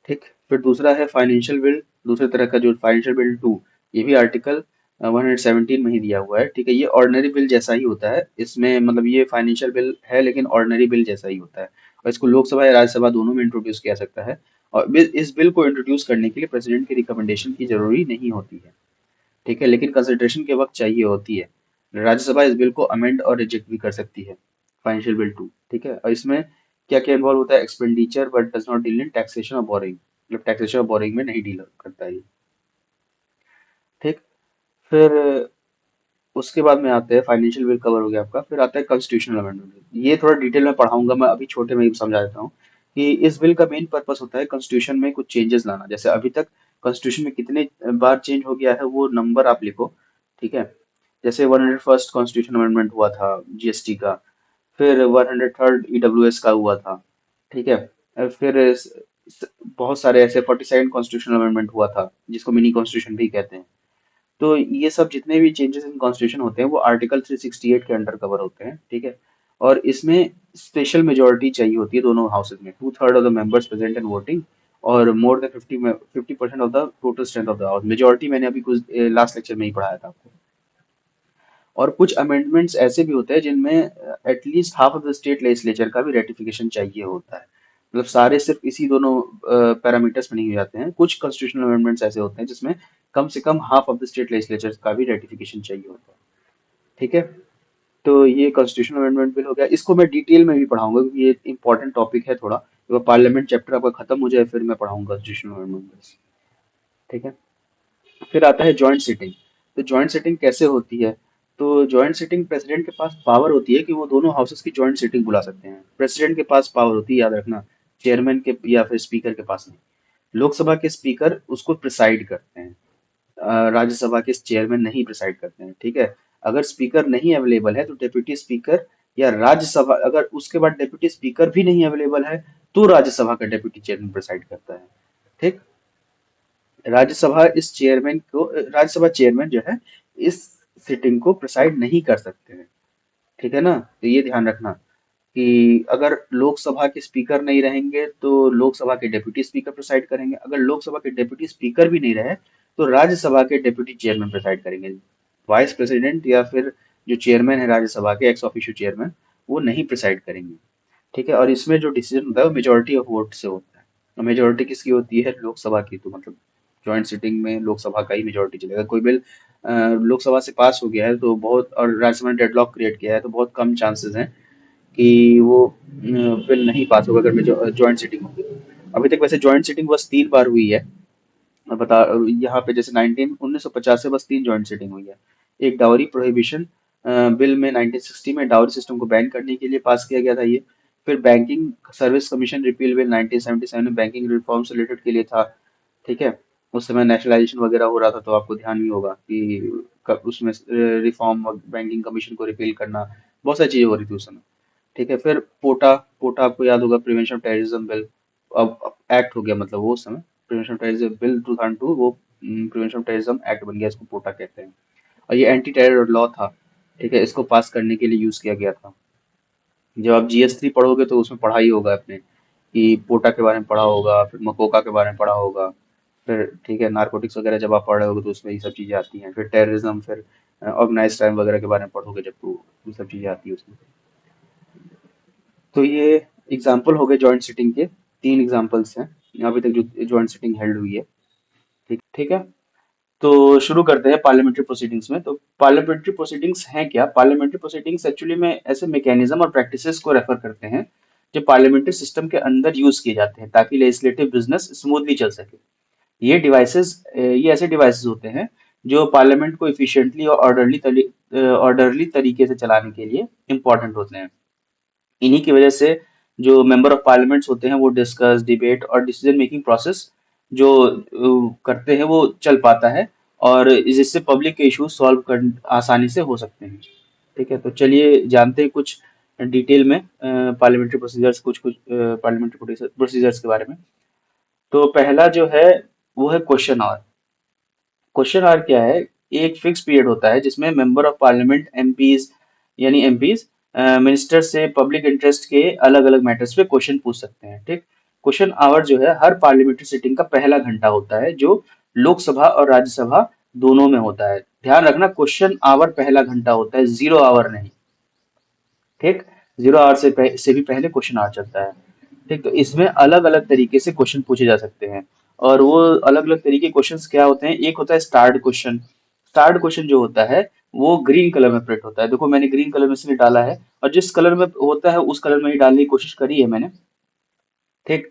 ठीक। फिर दूसरा है फाइनेंशियल बिल, दूसरे तरह का जो फाइनेंशियल बिल टू, ये भी आर्टिकल 117 में ही दिया हुआ है। ठीक है। ये ऑर्डिनरी बिल जैसा ही होता है, इसमें मतलब ये फाइनेंशियल बिल है लेकिन ऑर्डिनरी बिल जैसा ही होता है, और इसको लोकसभा या राज्यसभा दोनों में इंट्रोड्यूस किया सकता है। और इस बिल को इंट्रोड्यूस करने के लिए प्रेसिडेंट की रिकमेंडेशन की जरूरी नहीं होती है। ठीक है। लेकिन कंसिडरेशन के वक्त चाहिए होती है। राज्यसभा इस बिल को अमेंड और रिजेक्ट भी कर सकती है, फाइनेंशियल बिल टू। ठीक है। और इसमें क्या क्या इन्वॉल्व होता है, expenditure but does not deal in taxation और बोरिंग, मतलब टैक्सेशन और बोरिंग में नहीं डील करता है ये। ठीक। फिर उसके बाद में आते हैं, फाइनेंशियल बिल कवर हो गया आपका, फिर आता है कॉन्स्टिट्यूशनल अमेंडमेंट। ये थोड़ा डिटेल में पढ़ाऊंगा मैं, अभी छोटे में ही समझा देता हूँ कि इस बिल का मेन पर्पस होता है कॉन्स्टिट्यूशन में कुछ चेंजेस लाना। जैसे अभी तक कॉन्स्टिट्यूशन में कितने बार चेंज हो गया है वो नंबर आप लिखो। ठीक है। जैसे 101st कॉन्स्टिट्यूशन अमेंडमेंट हुआ था जीएसटी का, फिर 103rd ईडब्ल्यूएस का हुआ था, ठीक है। फिर बहुत सारे ऐसे 42nd कॉन्स्टिट्यूशन अमेंडमेंट हुआ था जिसको मिनी कॉन्स्टिट्यूशन भी कहते हैं। तो ये सब जितने भी चेंजेस इन कॉन्स्टिट्यूशन होते हैं वो आर्टिकल 368 के अंडर कवर होते हैं, ठीक है। और इसमें स्पेशल मेजोरिटी चाहिए होती है दोनों हाउसेज में, 2/3 of the members present and voting, और more than 50% of the total strength of the house. Majority मैंने अभी कुछ लास्ट लेक्चर में ही पढ़ाया था आपको। और कुछ अमेंडमेंट्स ऐसे भी होते हैं जिनमें at least half of the state legislature का भी रेटिफिकेशन चाहिए होता है। मतलब सारे सिर्फ इसी दोनों पैरामीटर्स में नहीं हो जाते हैं, कुछ कॉन्स्टिट्यूशनल अमेंडमेंट्स ऐसे होते हैं जिसमें कम से कम half of the state legislature का भी रेटिफिकेशन चाहिए होता है, ठीक है। तो ये कॉन्स्टिट्यूशनल अमेंडमेंट बिल हो गया, इसको मैं डिटेल में भी पढ़ाऊंगा क्योंकि ये इंपॉर्टेंट टॉपिक है थोड़ा। तो पार्लियामेंट चैप्टर आपका खत्म हो जाए फिर मैं पढ़ाऊंगा कॉन्स्टिट्यूशनल अमेंडमेंट, ठीक है। फिर आता है जॉइंट सिटिंग। तो जॉइंट सिटिंग कैसे होती है? तो जॉइंट सिटिंग प्रेसिडेंट के पास पावर होती है कि वो दोनों हाउसेस की जॉइंट सिटिंग बुला सकते हैं। प्रेसिडेंट के पास पावर होती है, याद रखना, चेयरमैन के या फिर स्पीकर के पास नहीं। लोकसभा के स्पीकर उसको प्रिसाइड करते हैं, राज्यसभा के चेयरमैन नहीं प्रिसाइड करते हैं, ठीक है। अगर स्पीकर नहीं अवेलेबल है तो डेप्यूटी स्पीकर या राज्यसभा, अगर उसके बाद डेप्यूटी स्पीकर भी नहीं अवेलेबल है तो राज्यसभा का डेप्यूटी चेयरमैन प्रिसाइड करता है, ठीक। राज्यसभा चेयरमैन जो है इस सिटिंग को प्रिसाइड नहीं कर सकते हैं, ठीक है ना। तो ये ध्यान रखना कि अगर लोकसभा के स्पीकर नहीं रहेंगे तो लोकसभा के डेप्यूटी स्पीकर प्रिसाइड करेंगे, अगर लोकसभा के डेप्यूटी स्पीकर भी नहीं रहे तो राज्यसभा के डेप्यूटी चेयरमैन प्रिसाइड करेंगे। वाइस प्रेसिडेंट या फिर जो चेयरमैन है राज्यसभा के, एक्स ऑफिशियो चेयरमैन, वो नहीं प्रिसाइड करेंगे, ठीक है। और इसमें जो डिसीजन होता है वो मेजोरिटी ऑफ वोट से होता है। और मेजोरिटी किसकी होती है? लोकसभा की। तो मतलब जॉइंट सिटिंग में लोकसभा का ही मेजोरिटी चलेगा। कोई बिल लोकसभा से पास हो गया है तो बहुत, और राज्यसभा ने डेडलॉक क्रिएट किया है तो बहुत कम चांसेस हैं कि वो बिल नहीं पास होगा अगर में जॉइंट सिटिंग होगी। अभी तक वैसे जॉइंट सिटिंग बस 3 बार हुई है। मैं बता, यहाँ पे जैसे 1950 से बस 3 जॉइंट सिटिंग हुई है। एक डाउरी प्रोहिबिशन बिल में 1960 में डाउरी सिस्टम को बैन करने के लिए पास किया गया था ये। फिर banking service commission repeal bill 1977 में बैंकिंग रिफॉर्म से रिलेटेड के लिए था, ठीक है। उस समय नेशनलाइजेशन वगैरह हो रहा था तो आपको ध्यान भी होगा कि उसमें रिफॉर्म और बैंकिंग कमीशन को रिपील करना, बहुत सारी चीजें हो रही थी उस समय, ठीक है। फिर पोटा पोटा आपको याद होगा, प्रिवेंशन ऑफ टेररिज्म बिल। अब एक्ट हो गया, मतलब वो उस समय प्रिवेंशन ऑफ टेररिज्म बिल 2002, वो प्रिवेंशन ऑफ टेररिज्म एक्ट बन गया, इसको पोटा कहते हैं। और ये एंटी टेरर लॉ था, ठीक है, इसको पास करने के लिए यूज किया गया था। जब आप जीएस 3 पढ़ोगे तो उसमें पढ़ा ही होगा आपने कि पोटा के बारे में पढ़ा होगा, फिर मकोका के बारे में पढ़ा होगा, फिर ठीक है नारकोटिक्स वगैरह जब आप पढ़ रहे होगे तो उसमें ये सब चीजें आती हैं। फिर टेररिज्म, फिर ऑर्गेनाइज क्राइम वगैरह के बारे में पढ़ोगे जब तो ये सब चीजें आती है उसमें। तो ये एग्जाम्पल हो गए जॉइंट सिटिंग के, 3 एग्जाम्पल्स हैं अभी तक जो जॉइंट सिटिंग हेल्ड हुई है, ठीक है। तो शुरू करते हैं पार्लियामेंट्री प्रोसीडिंग्स में। तो पार्लियामेंट्री प्रोसीडिंग्स हैं क्या? पार्लियामेंट्री प्रोसीडिंग्स एक्चुअली में ऐसे मैकेनिज्म और प्रैक्टिसेस को रेफर करते हैं जो पार्लियामेंट्री सिस्टम के अंदर यूज किए जाते हैं ताकि लेजिस्लेटिव बिजनेस स्मूथली चल सके। ये ऐसे डिवाइसेस होते हैं जो पार्लियामेंट को इफिशिएंटली और ऑर्डरली तरीके से चलाने के लिए इंपॉर्टेंट होते हैं। इन्हीं की वजह से जो मेंबर ऑफ पार्लियामेंट्स होते हैं वो डिस्कस, डिबेट और डिसीजन मेकिंग प्रोसेस जो करते हैं वो चल पाता है, और जिससे पब्लिक के इश्यूज सॉल्व कर आसानी से हो सकते हैं, ठीक है। तो चलिए जानते हैं कुछ डिटेल में पार्लियामेंट्री प्रोसीजर्स, कुछ कुछ पार्लियामेंट्री प्रोसीजर्स के बारे में। तो पहला जो है वो है क्वेश्चन आवर। क्वेश्चन आवर क्या है? एक फिक्स पीरियड होता है जिसमें मेंबर ऑफ पार्लियामेंट, एमपीज, यानी एमपीज, मिनिस्टर से पब्लिक इंटरेस्ट के अलग अलग मैटर्स पे क्वेश्चन पूछ सकते हैं, ठीक। क्वेश्चन आवर जो है हर पार्लियामेंट्री सिटिंग का पहला घंटा होता है जो लोकसभा और राज्यसभा दोनों में होता है। ध्यान रखना, क्वेश्चन आवर पहला घंटा होता है, 0 आवर नहीं, ठीक। 0 आवर से भी पहले क्वेश्चन आवर चलता है, ठीक। तो इसमें अलग अलग तरीके से क्वेश्चन पूछे जा सकते हैं, और वो अलग अलग तरीके क्वेश्चंस क्या होते हैं? एक होता है स्टार्ड क्वेश्चन। स्टार्ड क्वेश्चन जो होता है वो ग्रीन कलर में प्रिंट होता है, देखो मैंने ग्रीन कलर में इसलिए डाला है, और जिस कलर में होता है उस कलर में ही डालने की कोशिश करी है मैंने, ठीक।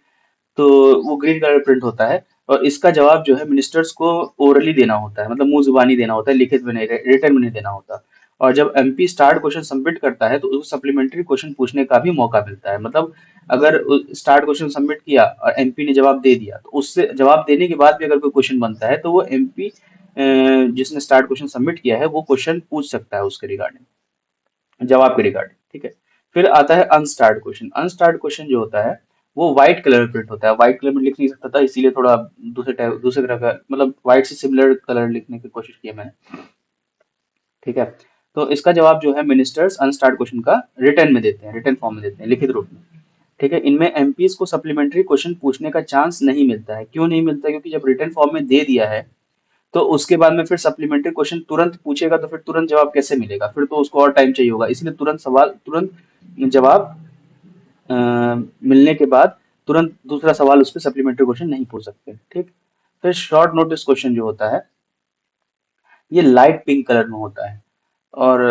तो वो ग्रीन कलर प्रिंट होता है, और इसका जवाब जो है मिनिस्टर्स को ओरली देना होता है, मतलब मुंह जुबानी देना होता है, लिखित में नहीं, रिटर्न में नहीं देना होता। और जब एमपी स्टार्ट क्वेश्चन सबमिट करता है तो उसको सप्लीमेंट्री क्वेश्चन पूछने का भी मौका मिलता है। मतलब अगर स्टार्ट क्वेश्चन सबमिट किया और एमपी ने जवाब दे दिया तो उससे जवाब देने के बाद भी अगर कोई क्वेश्चन बनता है तो वो एमपी जिसने स्टार्ट क्वेश्चन सबमिट किया है वो क्वेश्चन पूछ सकता है उसके रिगार्डिंग, जवाब के रिगार्डिंग, ठीक है। फिर आता है अनस्टार्ड क्वेश्चन। अनस्टार्ड क्वेश्चन जो होता है वो व्हाइट कलर में प्रिंट होता है। व्हाइट कलर में लिख नहीं सकता था, इसीलिए थोड़ा दूसरे तरह का, मतलब व्हाइट से सिमिलर कलर लिखने की कोशिश की है मैंने, ठीक है। तो इसका जवाब जो है मिनिस्टर्स अनस्टार्ड क्वेश्चन का रिटर्न में देते हैं, रिटर्न फॉर्म में देते हैं, लिखित रूप में, ठीक है। इनमें एमपीज को सप्लीमेंट्री क्वेश्चन पूछने का चांस नहीं मिलता है। क्यों नहीं मिलता है? क्योंकि जब रिटर्न फॉर्म में दे दिया है तो उसके बाद में फिर सप्लीमेंट्री क्वेश्चन तुरंत पूछेगा तो फिर तुरंत जवाब कैसे मिलेगा? फिर तो उसको और टाइम चाहिए होगा, इसलिए तुरंत सवाल, तुरंत जवाब अ, मिलने के बाद तुरंत दूसरा सवाल उस पर सप्लीमेंट्री क्वेश्चन नहीं पूछ सकते, ठीक। फिर शॉर्ट नोटिस क्वेश्चन जो होता है ये लाइट पिंक कलर में होता है। और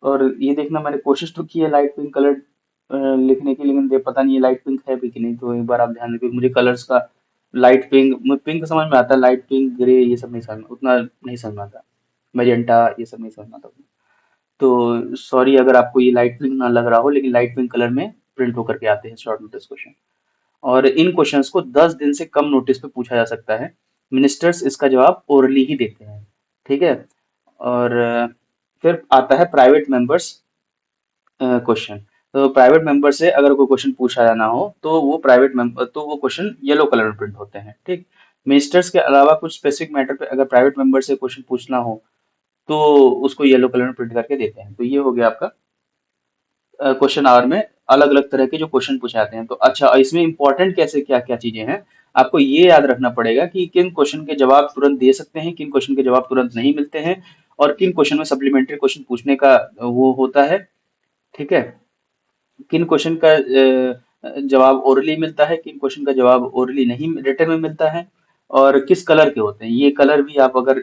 और ये देखना, मैंने कोशिश तो की है लाइट पिंक कलर लिखने की, लेकिन पता नहीं ये लाइट पिंक है भी कि नहीं, तो एक बार आप ध्यान रखिए। मुझे कलर्स का लाइट पिंक, मुझे पिंक समझ में आता है, लाइट पिंक, ग्रे, ये सब नहीं समझ में, उतना नहीं समझ में आता। मैजेंटा, ये सब नहीं समझ में आता उतना। तो सॉरी अगर आपको ये लाइट पिंक ना लग रहा हो, लेकिन लाइट पिंक कलर में प्रिंट होकर के आते हैं शॉर्ट नोटिस क्वेश्चन। और इन क्वेश्चंस को 10 दिन से कम नोटिस पे पूछा जा सकता है। मिनिस्टर्स इसका जवाब ओरली ही देते हैं, ठीक है। और फिर आता है प्राइवेट मेंबर्स क्वेश्चन। तो प्राइवेट मेंबर से अगर कोई क्वेश्चन पूछा जाना हो तो वो प्राइवेट मेंबर, तो वो क्वेश्चन येलो कलर में प्रिंट होते हैं, ठीक। मिनिस्टर्स के अलावा कुछ स्पेसिफिक मैटर पे अगर प्राइवेट मेंबर से क्वेश्चन पूछना हो तो उसको येलो कलर में प्रिंट करके देते हैं। तो ये हो गया आपका क्वेश्चन आवर में अलग अलग तरह के जो क्वेश्चन पूछे जाते हैं। तो अच्छा, इसमें इंपॉर्टेंट कैसे क्या क्या चीजें हैं, आपको ये याद रखना पड़ेगा कि किन क्वेश्चन के जवाब तुरंत दे सकते हैं, किन क्वेश्चन के जवाब तुरंत नहीं मिलते हैं, और किन क्वेश्चन में सप्लीमेंट्री क्वेश्चन पूछने का वो होता है, ठीक है। किन क्वेश्चन का जवाब ओरली मिलता है, किन क्वेश्चन का जवाब ओरली नहीं रिटर्न में मिलता है, और किस कलर के होते हैं। ये कलर भी आप अगर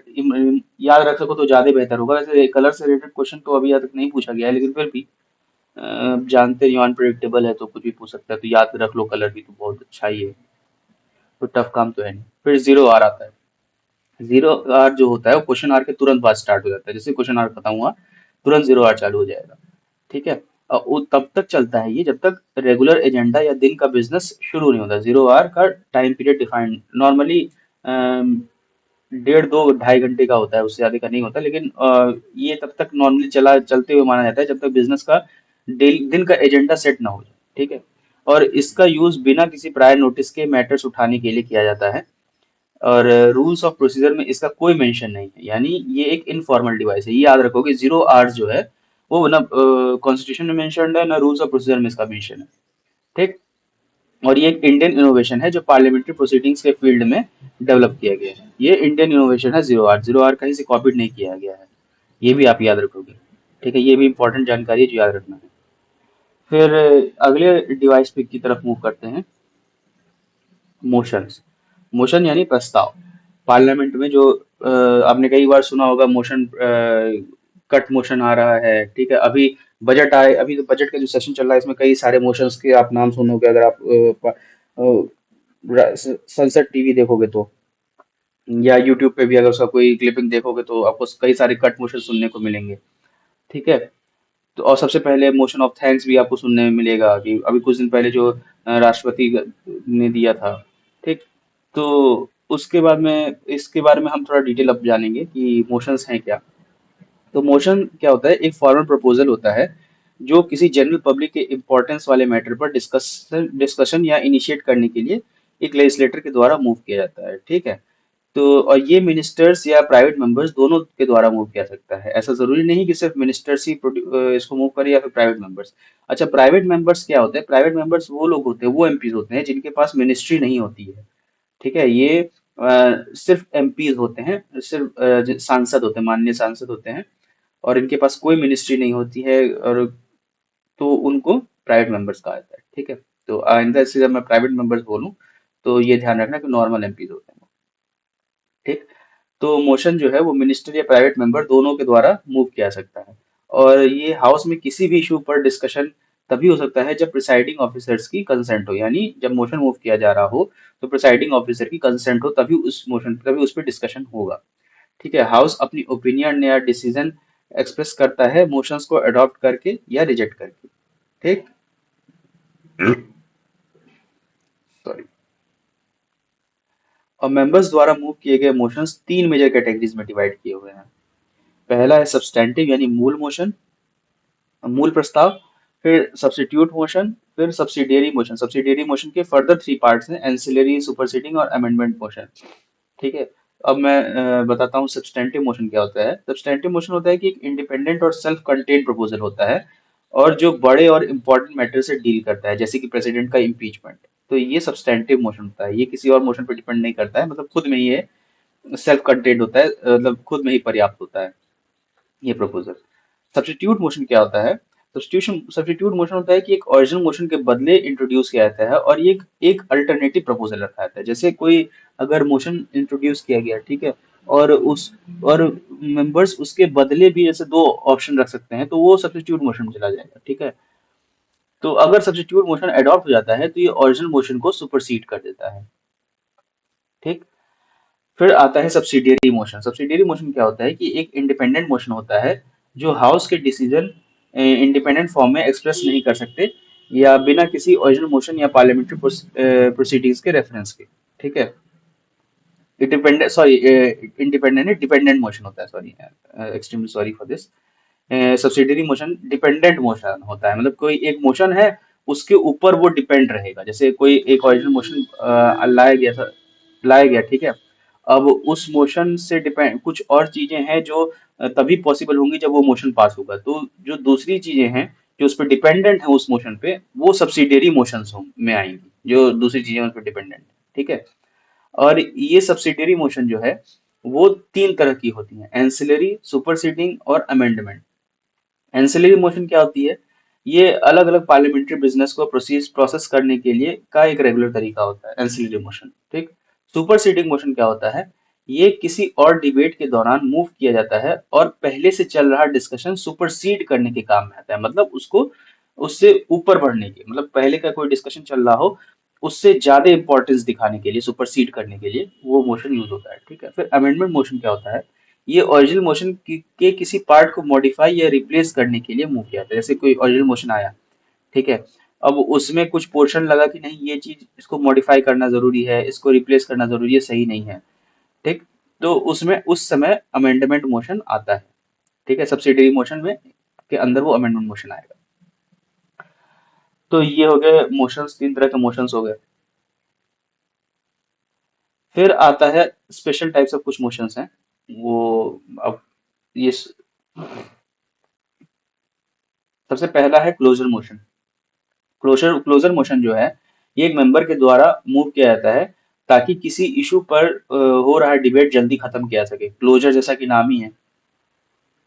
याद रख सको तो ज्यादा बेहतर होगा। वैसे कलर से रिलेटेड क्वेश्चन तो अभी तक नहीं पूछा गया है, लेकिन फिर भी जानते ही अनप्रिडिक्टेबल है तो कुछ भी पूछ सकता है, तो याद रख लो कलर भी, तो बहुत अच्छा ही है, तो टफ काम तो है नहीं। फिर जीरो आर आता है। जीरो आर जो होता है वो क्वेश्चन आर के तुरंत बाद स्टार्ट हो जाता है। जैसे क्वेश्चन आर खत्म हुआ तुरंत जीरो आर चालू हो जाएगा, ठीक है। और वो तब तक चलता है ये जब तक रेगुलर एजेंडा या दिन का बिजनेस शुरू नहीं होता। जीरो आवर का टाइम पीरियड डिफाइंड नॉर्मली 1.5 2 2.5 घंटे का होता है, उससे ज्यादा का नहीं होता, लेकिन ये तब तक नॉर्मली चलते हुए माना जाता है जब तक बिजनेस का दिन का एजेंडा सेट ना हो जाए, ठीक है। और इसका यूज बिना किसी प्रायर नोटिस के मैटर्स उठाने के लिए किया जाता है। और रूल्स ऑफ प्रोसीजर में इसका कोई मेंशन नहीं है, यानी ये एक इनफॉर्मल डिवाइस है। ये याद रखोगे, जीरो आवर्स जो है वो ना कॉन्स्टिट्यूशन में मेंशन्ड है ना रूल्स ऑफ प्रोसीजर में इसका मेंशन है, ठीक। और ये एक इंडियन इनोवेशन है जो पार्लियामेंट्री प्रोसीडिंग्स के फील्ड में डेवलप किया गया है। ये इंडियन इनोवेशन है जीरो आवर। जीरो आवर कहीं से कॉपीड नहीं किया गया है, ये भी आप याद रखोगे, ठीक है। ये भी इंपॉर्टेंट जानकारी है जो याद रखना है। फिर अगले डिवाइस पे की तरफ मूव करते हैं, मोशंस। मोशन यानी प्रस्ताव। पार्लियामेंट में जो आपने कई बार सुना होगा मोशन, कट मोशन आ रहा है, ठीक है। अभी बजट आए, अभी तो बजट का जो सेशन चल रहा है इसमें कई सारे मोशंस के आप नाम सुनोगे अगर आप संसद टीवी देखोगे तो, या यूट्यूब पे भी अगर उसका कोई क्लिपिंग देखोगे तो आपको कई सारे कट मोशन सुनने को मिलेंगे, ठीक है। तो और सबसे पहले मोशन ऑफ थैंक्स भी आपको सुनने में मिलेगा कि अभी कुछ दिन पहले जो राष्ट्रपति ने दिया था, ठीक। तो उसके बाद में इसके बारे में हम थोड़ा डिटेल अब जानेंगे कि मोशंस हैं क्या। तो मोशन क्या होता है? एक फॉर्मल प्रपोजल होता है जो किसी जनरल पब्लिक के इम्पोर्टेंस वाले मैटर पर डिस्कशन डिस्कशन या इनिशिएट करने के लिए एक लेजिस्लेटर के द्वारा मूव किया जाता है, ठीक है। तो और ये मिनिस्टर्स या प्राइवेट मेंबर्स दोनों के द्वारा मूव किया सकता है। ऐसा जरूरी नहीं कि सिर्फ मिनिस्टर्स ही इसको मूव करे या फिर प्राइवेट मेंबर्स। अच्छा, प्राइवेट मेंबर्स क्या होते हैं? प्राइवेट मेंबर्स वो लोग होते हैं, वो एमपीज होते हैं जिनके पास मिनिस्ट्री नहीं होती है, ठीक है। ये सिर्फ एमपीज होते हैं, सिर्फ सांसद होते हैं, माननीय सांसद होते हैं, और इनके पास कोई मिनिस्ट्री नहीं होती है, और तो उनको प्राइवेट मेंबर्स कहा जाता है, ठीक है। तो आइंदा से जब मैं प्राइवेट मेंबर्स बोलूं तो ये ध्यान रखना कि नॉर्मल एमपीज होते हैं, ठीक। तो मोशन जो है वो मिनिस्टर या प्राइवेट मेंबर दोनों के द्वारा मूव किया जा सकता है। और ये हाउस में किसी भी इशू पर डिस्कशन तभी हो सकता है जब प्रिसाइडिंग ऑफिसर्स की कंसेंट हो, यानी जब मोशन मूव किया जा रहा हो तो प्रिसाइडिंग ऑफिसर की कंसेंट हो, तभी उस पर डिस्कशन होगा, ठीक है। हाउस अपनी ओपिनियन या डिसीजन एक्सप्रेस करता है मोशंस को अडॉप्ट करके या रिजेक्ट करके, ठीक। सॉरी। और मेंबर्स द्वारा मूव किए गए मोशंस तीन मेजर कैटेगरीज में डिवाइड किए हुए हैं। पहला है सब्सटैंटिव यानी मूल मोशन, मूल प्रस्ताव। फिर सब्स्टिट्यूट मोशन, फिर सब्सिडियरी मोशन। सब्सिडियरी मोशन के फर्दर थ्री पार्ट्स हैं, एंसिलरी, सुपरसीडिंग और अमेंडमेंट मोशन। ठीक है। अब मैं बताता हूँ सब्सटैंटिव मोशन क्या होता है। सब्सटैंटिव मोशन होता है कि एक इंडिपेंडेंट और सेल्फ कंटेन्ड प्रपोजल होता है और जो बड़े और इम्पोर्टेंट मैटर से डील करता है, जैसे कि प्रेसिडेंट का इम्पीचमेंट। तो ये सब्सटैंटिव मोशन होता है, ये किसी और मोशन पर डिपेंड नहीं करता है, मतलब खुद में ही ये सेल्फ कंटेन्ड होता है, मतलब खुद में ही पर्याप्त होता है ये प्रपोजल। सब्स्टिट्यूट मोशन क्या होता है? सब्स्टिट्यूट मोशन होता है कि एक ओरिजिनल मोशन के बदले इंट्रोड्यूस किया जाता है और ये एक अल्टरनेटिव प्रपोजल रखा जाता है। जैसे कोई अगर मोशन इंट्रोड्यूस किया गया, ठीक है, और उस और मेंबर्स उसके बदले भी जैसे दो ऑप्शन रख सकते हैं, तो वो सब्स्टिट्यूट मोशन में चला जाएगा। ठीक है। तो अगर सब्स्टिट्यूट मोशन अडॉप्ट हो जाता है तो ये ओरिजिनल मोशन को सुपरसीड कर देता है। ठीक। फिर आता है सब्सिडियरी मोशन। सब्सिडियरी मोशन क्या होता है कि एक इंडिपेंडेंट मोशन होता है जो हाउस के डिसीजन इंडिपेंडेंट फॉर्म में एक्सप्रेस नहीं कर सकते या बिना किसी ओरिजिनल मोशन या पार्लियामेंट्री प्रोसीडिंग्स के रेफरेंस के। ठीक है। Independent sorry independent dependent motion होता है, sorry, extremely sorry for this. Subsidiary motion dependent motion होता है, मतलब कोई एक मोशन है उसके ऊपर वो डिपेंड रहेगा। जैसे कोई एक ओरिजिनल मोशन लाया गया था, लाया गया, ठीक है। अब उस मोशन से डिपेंड कुछ और चीजें हैं जो तभी पॉसिबल होंगी जब वो मोशन पास होगा। तो जो दूसरी चीजें हैं जो उस पर डिपेंडेंट है उस मोशन पे, वो सब्सिडियरी मोशंस में आएंगी, जो दूसरी चीजें उस पर डिपेंडेंट। ठीक है। और ये सब्सिडियरी मोशन जो है वो तीन तरह की होती हैं, एंसिलरी, सुपरसीडिंग और अमेंडमेंट। एंसिलरी मोशन क्या होती है? ये अलग अलग पार्लियामेंट्री बिजनेस को प्रोसेस प्रोसेस करने के लिए का एक रेगुलर तरीका होता है, एंसिलरी मोशन। ठीक। सुपरसीडिंग मोशन क्या होता है? ये किसी और डिबेट के दौरान मूव किया जाता है और पहले से चल रहा डिस्कशन सुपरसीड करने के काम में आता है, मतलब उसको उससे ऊपर बढ़ने के, मतलब पहले का कोई डिस्कशन चल रहा हो उससे ज्यादा इंपॉर्टेंस दिखाने के लिए, सुपरसीड करने के लिए वो मोशन यूज होता है। ठीक है। फिर अमेंडमेंट मोशन क्या होता है? ये ओरिजिनल मोशन के किसी पार्ट को मॉडिफाई या रिप्लेस करने के लिए मूव किया जाता है। जैसे कोई ओरिजिनल मोशन आया, ठीक है, अब उसमें कुछ पोर्शन लगा कि नहीं ये चीज इसको मॉडिफाई करना जरूरी है, इसको रिप्लेस करना जरूरी है, सही नहीं है। ठीक। तो उसमें उस समय अमेंडमेंट मोशन आता है। ठीक है। सब्सिडरी मोशन में के अंदर वो अमेंडमेंट मोशन आएगा। तो ये हो गए मोशंस, तीन तरह के मोशंस हो गए। फिर आता है स्पेशल टाइप्स ऑफ कुछ मोशंस हैं वो। अब ये सबसे पहला है क्लोजर मोशन। क्लोजर मोशन जो है ये एक मेंबर के द्वारा मूव किया जाता है ताकि किसी इशू पर हो रहा डिबेट जल्दी खत्म किया जा सके। क्लोजर जैसा कि नाम ही है,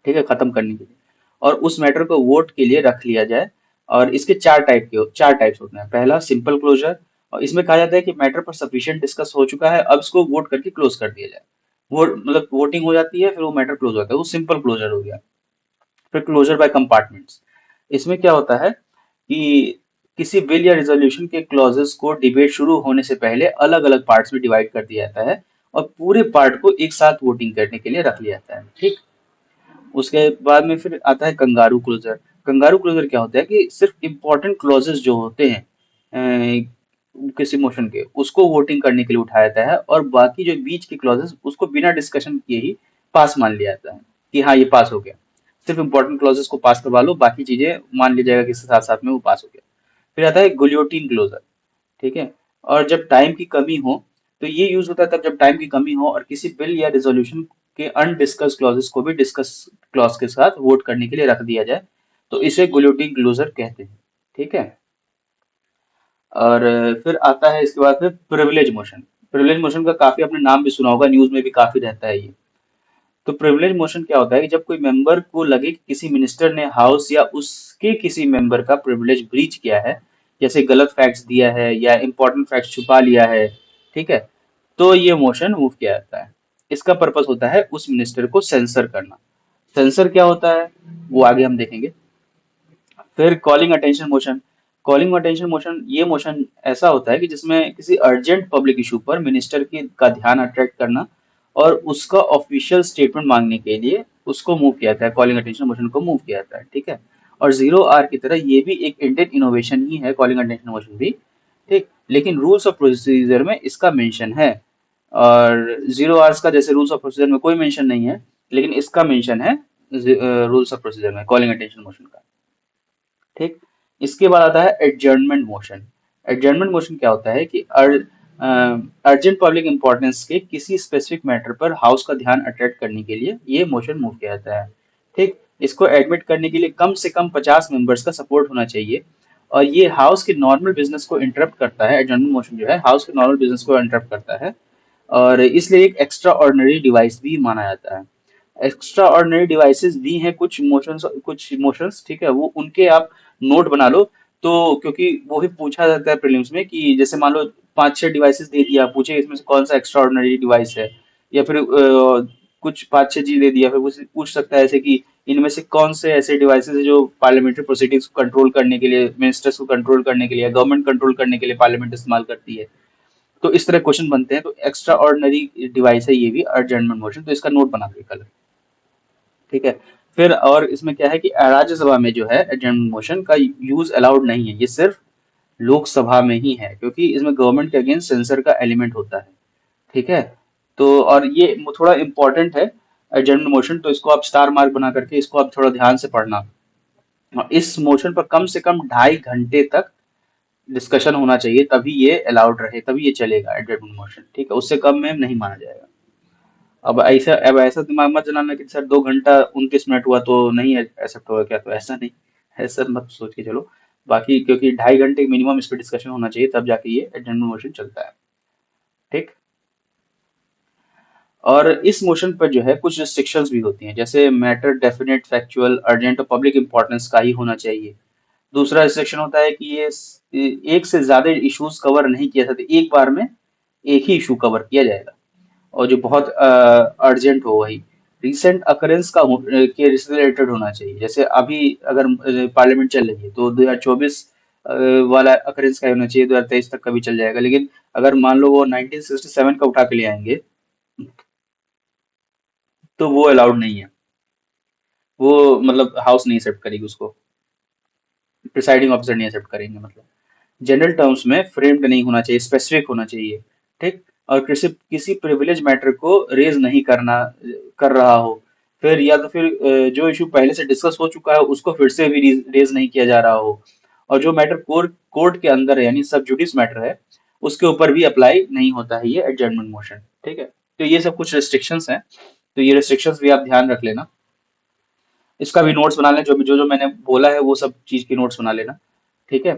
ठीक है, खत्म करने के लिए, और उस मैटर को वोट के लिए रख लिया जाए। और इसके चार टाइप्स होते हैं। पहला सिंपल क्लोजर, और इसमें कहा जाता है कि मैटर पर सफिशिएंट डिस्कस हो चुका है, अब इसको वोट करके क्लोज कर दिया जाए। वोट मतलब वोटिंग हो जाती है, फिर वो मैटर क्लोज होता है, वो सिंपल क्लोजर हो गया। फिर क्लोजर बाय कंपार्टमेंट्स। इसमें क्या होता है कि किसी बिल या रिजोल्यूशन के क्लॉजेस को डिबेट शुरू होने से पहले अलग अलग पार्ट्स में डिवाइड कर दिया जाता है और पूरे पार्ट को एक साथ वोटिंग करने के लिए रख लिया जाता है। ठीक। उसके बाद में फिर आता है कंगारू क्लोजर। कंगारू क्लोजर क्या होता है कि सिर्फ इंपॉर्टेंट क्लॉजेस जो होते हैं किसी मोशन के, उसको वोटिंग करने के लिए उठाया जाता है और बाकी जो बीच के क्लॉजेस उसको बिना डिस्कशन किए ही पास मान लिया जाता है कि हाँ ये पास हो गया। सिर्फ इंपॉर्टेंट क्लॉजेस को पास करवा लो, बाकी चीजें मान लिया जाएगा कि साथ साथ में वो पास हो गया। फिर आता है गुलियोटिन क्लोजर। ठीक है। और जब टाइम की कमी हो, तो ये यूज होता है तब जब टाइम की कमी हो और किसी बिल या रेजोल्यूशन के अनडिस्कस क्लॉजेस को भी डिस्कस क्लॉज के साथ वोट करने के लिए रख दिया जाए, तो इसे गुलियोटिन क्लोजर कहते हैं। ठीक है। और फिर आता है इसके बाद में प्रिविलेज मोशन। प्रिविलेज मोशन का काफी आपने नाम भी सुना होगा, न्यूज में भी काफी रहता है ये। तो प्रिविलेज मोशन क्या होता है कि जब कोई मेंबर को लगे कि किसी मिनिस्टर ने हाउस या उसके किसी मेंबर का प्रिविलेज ब्रीच किया है, जैसे गलत फैक्ट्स दिया है या इंपॉर्टेंट फैक्ट्स छुपा लिया है, ठीक है, तो ये मोशन मूव किया जाता है। इसका पर्पस होता है उस मिनिस्टर को सेंसर करना। सेंसर क्या होता है वो आगे हम देखेंगे। फिर calling attention motion. Calling attention motion ये मोशन ऐसा होता है कि जिसमें किसी अर्जेंट पब्लिक इशू पर मिनिस्टर की का ध्यान अट्रैक्ट करना और उसका ऑफिशियल स्टेटमेंट मांगने के लिए उसको मूव किया जाता है, कॉलिंग अटेंशन मोशन को मूव किया जाता है। ठीक है। और जीरो आर की तरह ये भी एक इंडियन इनोवेशन ही है, कॉलिंग अटेंशन मोशन भी। ठीक। लेकिन रूल्स ऑफ प्रोसीजर में इसका मेंशन है। और 0 आवर्स का जैसे रूल्स ऑफ प्रोसीजर में कोई मेंशन नहीं है, लेकिन इसका मेंशन है रूल्स ऑफ प्रोसीजर में, कॉलिंग अटेंशन मोशन का। ठीक। इसके बाद आता है एडजर्नमेंट मोशन। एडजर्नमेंट मोशन क्या होता है कि अर्जेंट पब्लिक इंपॉर्टेंस के किसी स्पेसिफिक मैटर पर हाउस का ध्यान अट्रैक्ट करने के लिए ये मोशन मूव किया जाता है। ठीक। इसको एडमिट करने के लिए कम से कम 50 मेंबर्स का सपोर्ट होना चाहिए, और ये हाउस के नॉर्मल बिजनेस को इंटरप्ट करता है। एडजर्नमेंट मोशन जो है हाउस के नॉर्मल बिजनेस को इंटरप्ट करता है, और इसलिए एक एक्स्ट्रा ऑर्डिनरी डिवाइस भी माना जाता है। एक्स्ट्रा ऑर्डिनरी डिवाइसेस भी हैं कुछ इमोशंस, ठीक है, वो उनके आप नोट बना लो। तो क्योंकि वो भी पूछा जाता है प्रीलिम्स में कि जैसे मान लो 5-6 डिवाइसेस दे दिया, पूछे इसमें से कौन सा एक्स्ट्रा ऑर्डिनरी डिवाइस है, या फिर कुछ 5-6 चीज दे दिया, फिर वो पूछ सकता है ऐसे कि इनमें से कौन से ऐसे डिवाइसेस है जो पार्लियामेंट्री प्रोसीडिंग्स को कंट्रोल करने के लिए, मिनिस्टर्स को कंट्रोल करने के लिए, गवर्नमेंट कंट्रोल करने के लिए पार्लियामेंट इस्तेमाल करती है। तो इस तरह क्वेश्चन बनते हैं, तो एक्स्ट्रा ऑर्डिनरी डिवाइस है ये भी अर्जेंटमेंट मोशन, तो इसका नोट बना लो कल। ठीक है। फिर और इसमें क्या है कि राज्यसभा में जो है एडजर्नमेंट मोशन का यूज अलाउड नहीं है, ये सिर्फ लोकसभा में ही है, क्योंकि इसमें गवर्नमेंट के अगेंस्ट सेंसर का एलिमेंट होता है। ठीक है। तो और ये थोड़ा इंपॉर्टेंट है एडजर्नमेंट मोशन, तो इसको आप स्टार मार्क बना करके इसको आप थोड़ा ध्यान से पढ़ना। और इस मोशन पर कम से कम 2.5 घंटे तक डिस्कशन होना चाहिए, तभी ये अलाउड रहे, तभी ये चलेगा एडजर्नमेंट मोशन। ठीक है, उससे कम में नहीं माना जाएगा। अब ऐसा दिमाग मत जलाना कि सर 2 घंटा 29 मिनट हुआ तो नहीं एक्सेप्ट होगा क्या, तो ऐसा नहीं, ऐसा मत सोच के चलो। बाकी क्योंकि 2.5 घंटे मिनिमम इस पर डिस्कशन होना चाहिए, तब जाके ये एडजर्नमेंट मोशन चलता है। ठीक। और इस मोशन पर जो है कुछ रिस्ट्रिक्शंस भी होती हैं, जैसे मैटर डेफिनेट फैक्चुअल अर्जेंट और पब्लिक इंपॉर्टेंस का ही होना चाहिए। दूसरा रिस्ट्रिक्शन होता है कि ये एक से ज्यादा इश्यूज कवर नहीं किया सकते, एक बार में एक ही इशू कवर किया जाएगा, और जो बहुत अर्जेंट हो वही रिसेंट अकरेंस के रिलेटेड होना चाहिए। जैसे अभी अगर पार्लियामेंट चल रही है तो 2024 वाला अकरेंस का ही होना चाहिए, 2023 तक का भी चल जाएगा। लेकिन अगर मान लो वो 1967 का उठा के ले आएंगे, तो वो अलाउड नहीं है, वो मतलब हाउस नहीं एक्सेप्ट करेगी उसको, प्रिसाइडिंग ऑफिसर नहीं एक्सेप्ट करेंगे, मतलब जनरल टर्म्स में फ्रेम्ड नहीं होना चाहिए, स्पेसिफिक होना चाहिए। ठीक। और किसी किसी प्रिविलेज मैटर को रेज नहीं कर रहा हो, फिर या तो फिर जो इशू पहले से डिस्कस हो चुका है उसको फिर से भी रेज नहीं किया जा रहा हो, और जो मैटर कोर्ट के अंदर है, यानी सब जुडिस मैटर है, उसके ऊपर भी अप्लाई नहीं होता है ये एडजर्नमेंट मोशन। ठीक है, तो ये सब कुछ रेस्ट्रिक्शंस हैं, तो ये रेस्ट्रिक्शंस भी आप ध्यान रख लेना। इसका भी नोट्स बना लेना, जो जो मैंने बोला है वो सब चीज की नोट्स बना लेना। ठीक है।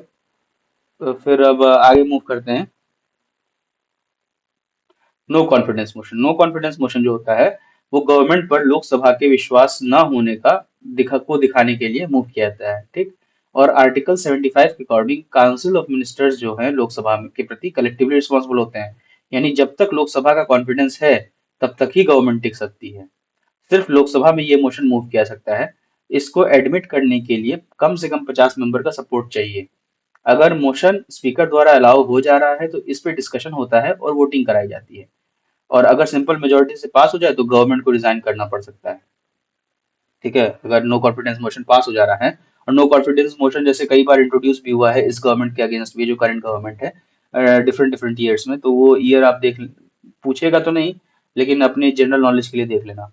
तो फिर अब आगे मूव करते हैं। No confidence motion. No confidence motion जो होता है वो गवर्नमेंट पर लोकसभा के विश्वास न होने का दिखाने के लिए मूव किया जाता है। ठीक। और आर्टिकल 75 के अकॉर्डिंग काउंसिल ऑफ मिनिस्टर्स जो है लोकसभा के प्रति कलेक्टिवली रिस्पॉन्सिबल होते हैं, यानी जब तक लोकसभा का कॉन्फिडेंस है तब तक ही गवर्नमेंट टिक सकती है। सिर्फ लोकसभा में ये मोशन मूव किया जा सकता है। इसको एडमिट करने के लिए कम से कम 50 मेंबर का सपोर्ट चाहिए। अगर मोशन स्पीकर द्वारा अलाउ हो जा रहा है तो इस पे डिस्कशन होता है और वोटिंग कराई जाती है, और अगर सिंपल मेजोरिटी से पास हो जाए तो गवर्नमेंट को रिजाइन करना पड़ सकता है। ठीक है, अगर नो कॉन्फिडेंस मोशन पास हो जा रहा है। और नो कॉन्फिडेंस मोशन जैसे कई बार इंट्रोड्यूस भी हुआ है इस गवर्नमेंट के अगेंस्ट भी, जो करंट गवर्नमेंट है, डिफरेंट डिफरेंट ईयर्स में, तो वो ईयर आप पूछेगा तो नहीं, लेकिन अपने जनरल नॉलेज के लिए देख लेना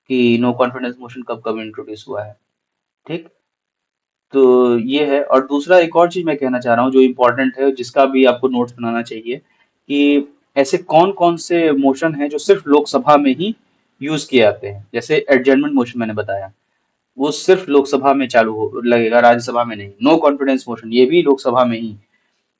कि नो कॉन्फिडेंस मोशन कब कब इंट्रोड्यूस हुआ है। ठीक। तो ये है, और दूसरा एक और चीज मैं कहना चाह रहा हूँ जो इम्पोर्टेंट है, जिसका भी आपको नोट्स बनाना चाहिए, कि ऐसे कौन कौन से मोशन हैं जो सिर्फ लोकसभा में ही यूज किए जाते हैं। जैसे एडजर्नमेंट मोशन मैंने बताया, वो सिर्फ लोकसभा में लगेगा, राज्यसभा में नहीं। नो कॉन्फिडेंस मोशन ये भी लोकसभा में ही।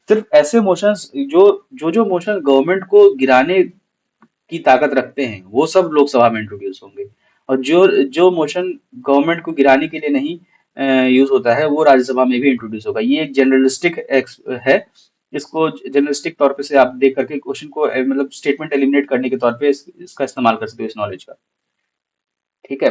सिर्फ ऐसे मोशंस जो मोशन गवर्नमेंट को गिराने की ताकत रखते हैं वो सब लोकसभा में इंट्रोड्यूस होंगे, और जो जो मोशन गवर्नमेंट को गिराने के लिए नहीं यूज होता है वो राज्यसभा में भी इंट्रोड्यूस होगा। ये एक जनरलिस्टिक है। इसको जनरलिस्टिक तौर पे से आप देख करके क्वेश्चन को मतलब स्टेटमेंट एलिमिनेट करने के तौर पे इसका इस्तेमाल कर सकते हो, इस नॉलेज का। ठीक है।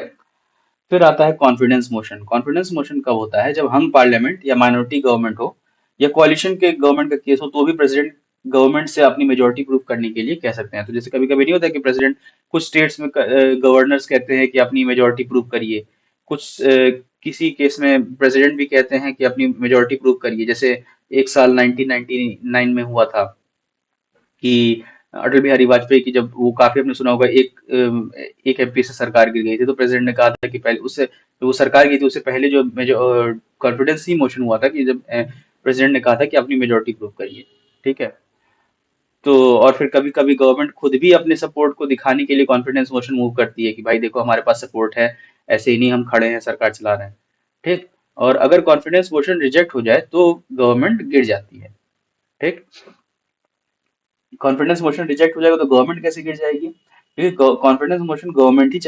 फिर आता है कॉन्फिडेंस मोशन। कॉन्फिडेंस मोशन कब होता है? जब हम पार्लियामेंट या माइनॉरिटी गवर्नमेंट हो या कोalition के गवर्नमेंट का केस हो, तो भी प्रेसिडेंट गवर्नमेंट से अपनी मेजोरिटी प्रूव करने के लिए कह सकते हैं। तो जैसे कभी कभी नहीं होता कि प्रेसिडेंट कुछ स्टेट्स में गवर्नर्स कहते हैं कि अपनी मेजोरिटी प्रूव करिए, कुछ किसी केस में प्रेसिडेंट भी कहते हैं कि अपनी मेजोरिटी प्रूव करिए। जैसे एक साल 1999 में हुआ था कि अटल बिहारी वाजपेयी की, जब वो काफी आपने सुना होगा, एक एमपी से सरकार गिर गई थी, तो प्रेसिडेंट ने कहा था कि पहले उससे, जो वो सरकार गई थी उससे पहले जो कॉन्फिडेंस ही मोशन हुआ था, कि जब प्रेसिडेंट ने कहा था कि अपनी मेजोरिटी प्रूव करिए। ठीक है। तो और फिर कभी कभी गवर्नमेंट खुद भी अपने सपोर्ट को दिखाने के लिए कॉन्फिडेंस मोशन मूव करती है कि भाई देखो हमारे पास सपोर्ट है, ऐसे ही नहीं हम खड़े हैं, सरकार चला रहे हैं। ठीक। और अगर कॉन्फिडेंस मोशन रिजेक्ट हो जाए तो गवर्नमेंट गिर जाती है। ठीक। कॉन्फिडेंस मोशन रिजेक्ट हो जाएगा तो गवर्नमेंट कैसे गिर जाएगी, क्योंकि कॉन्फिडेंस मोशन गवर्नमेंट ही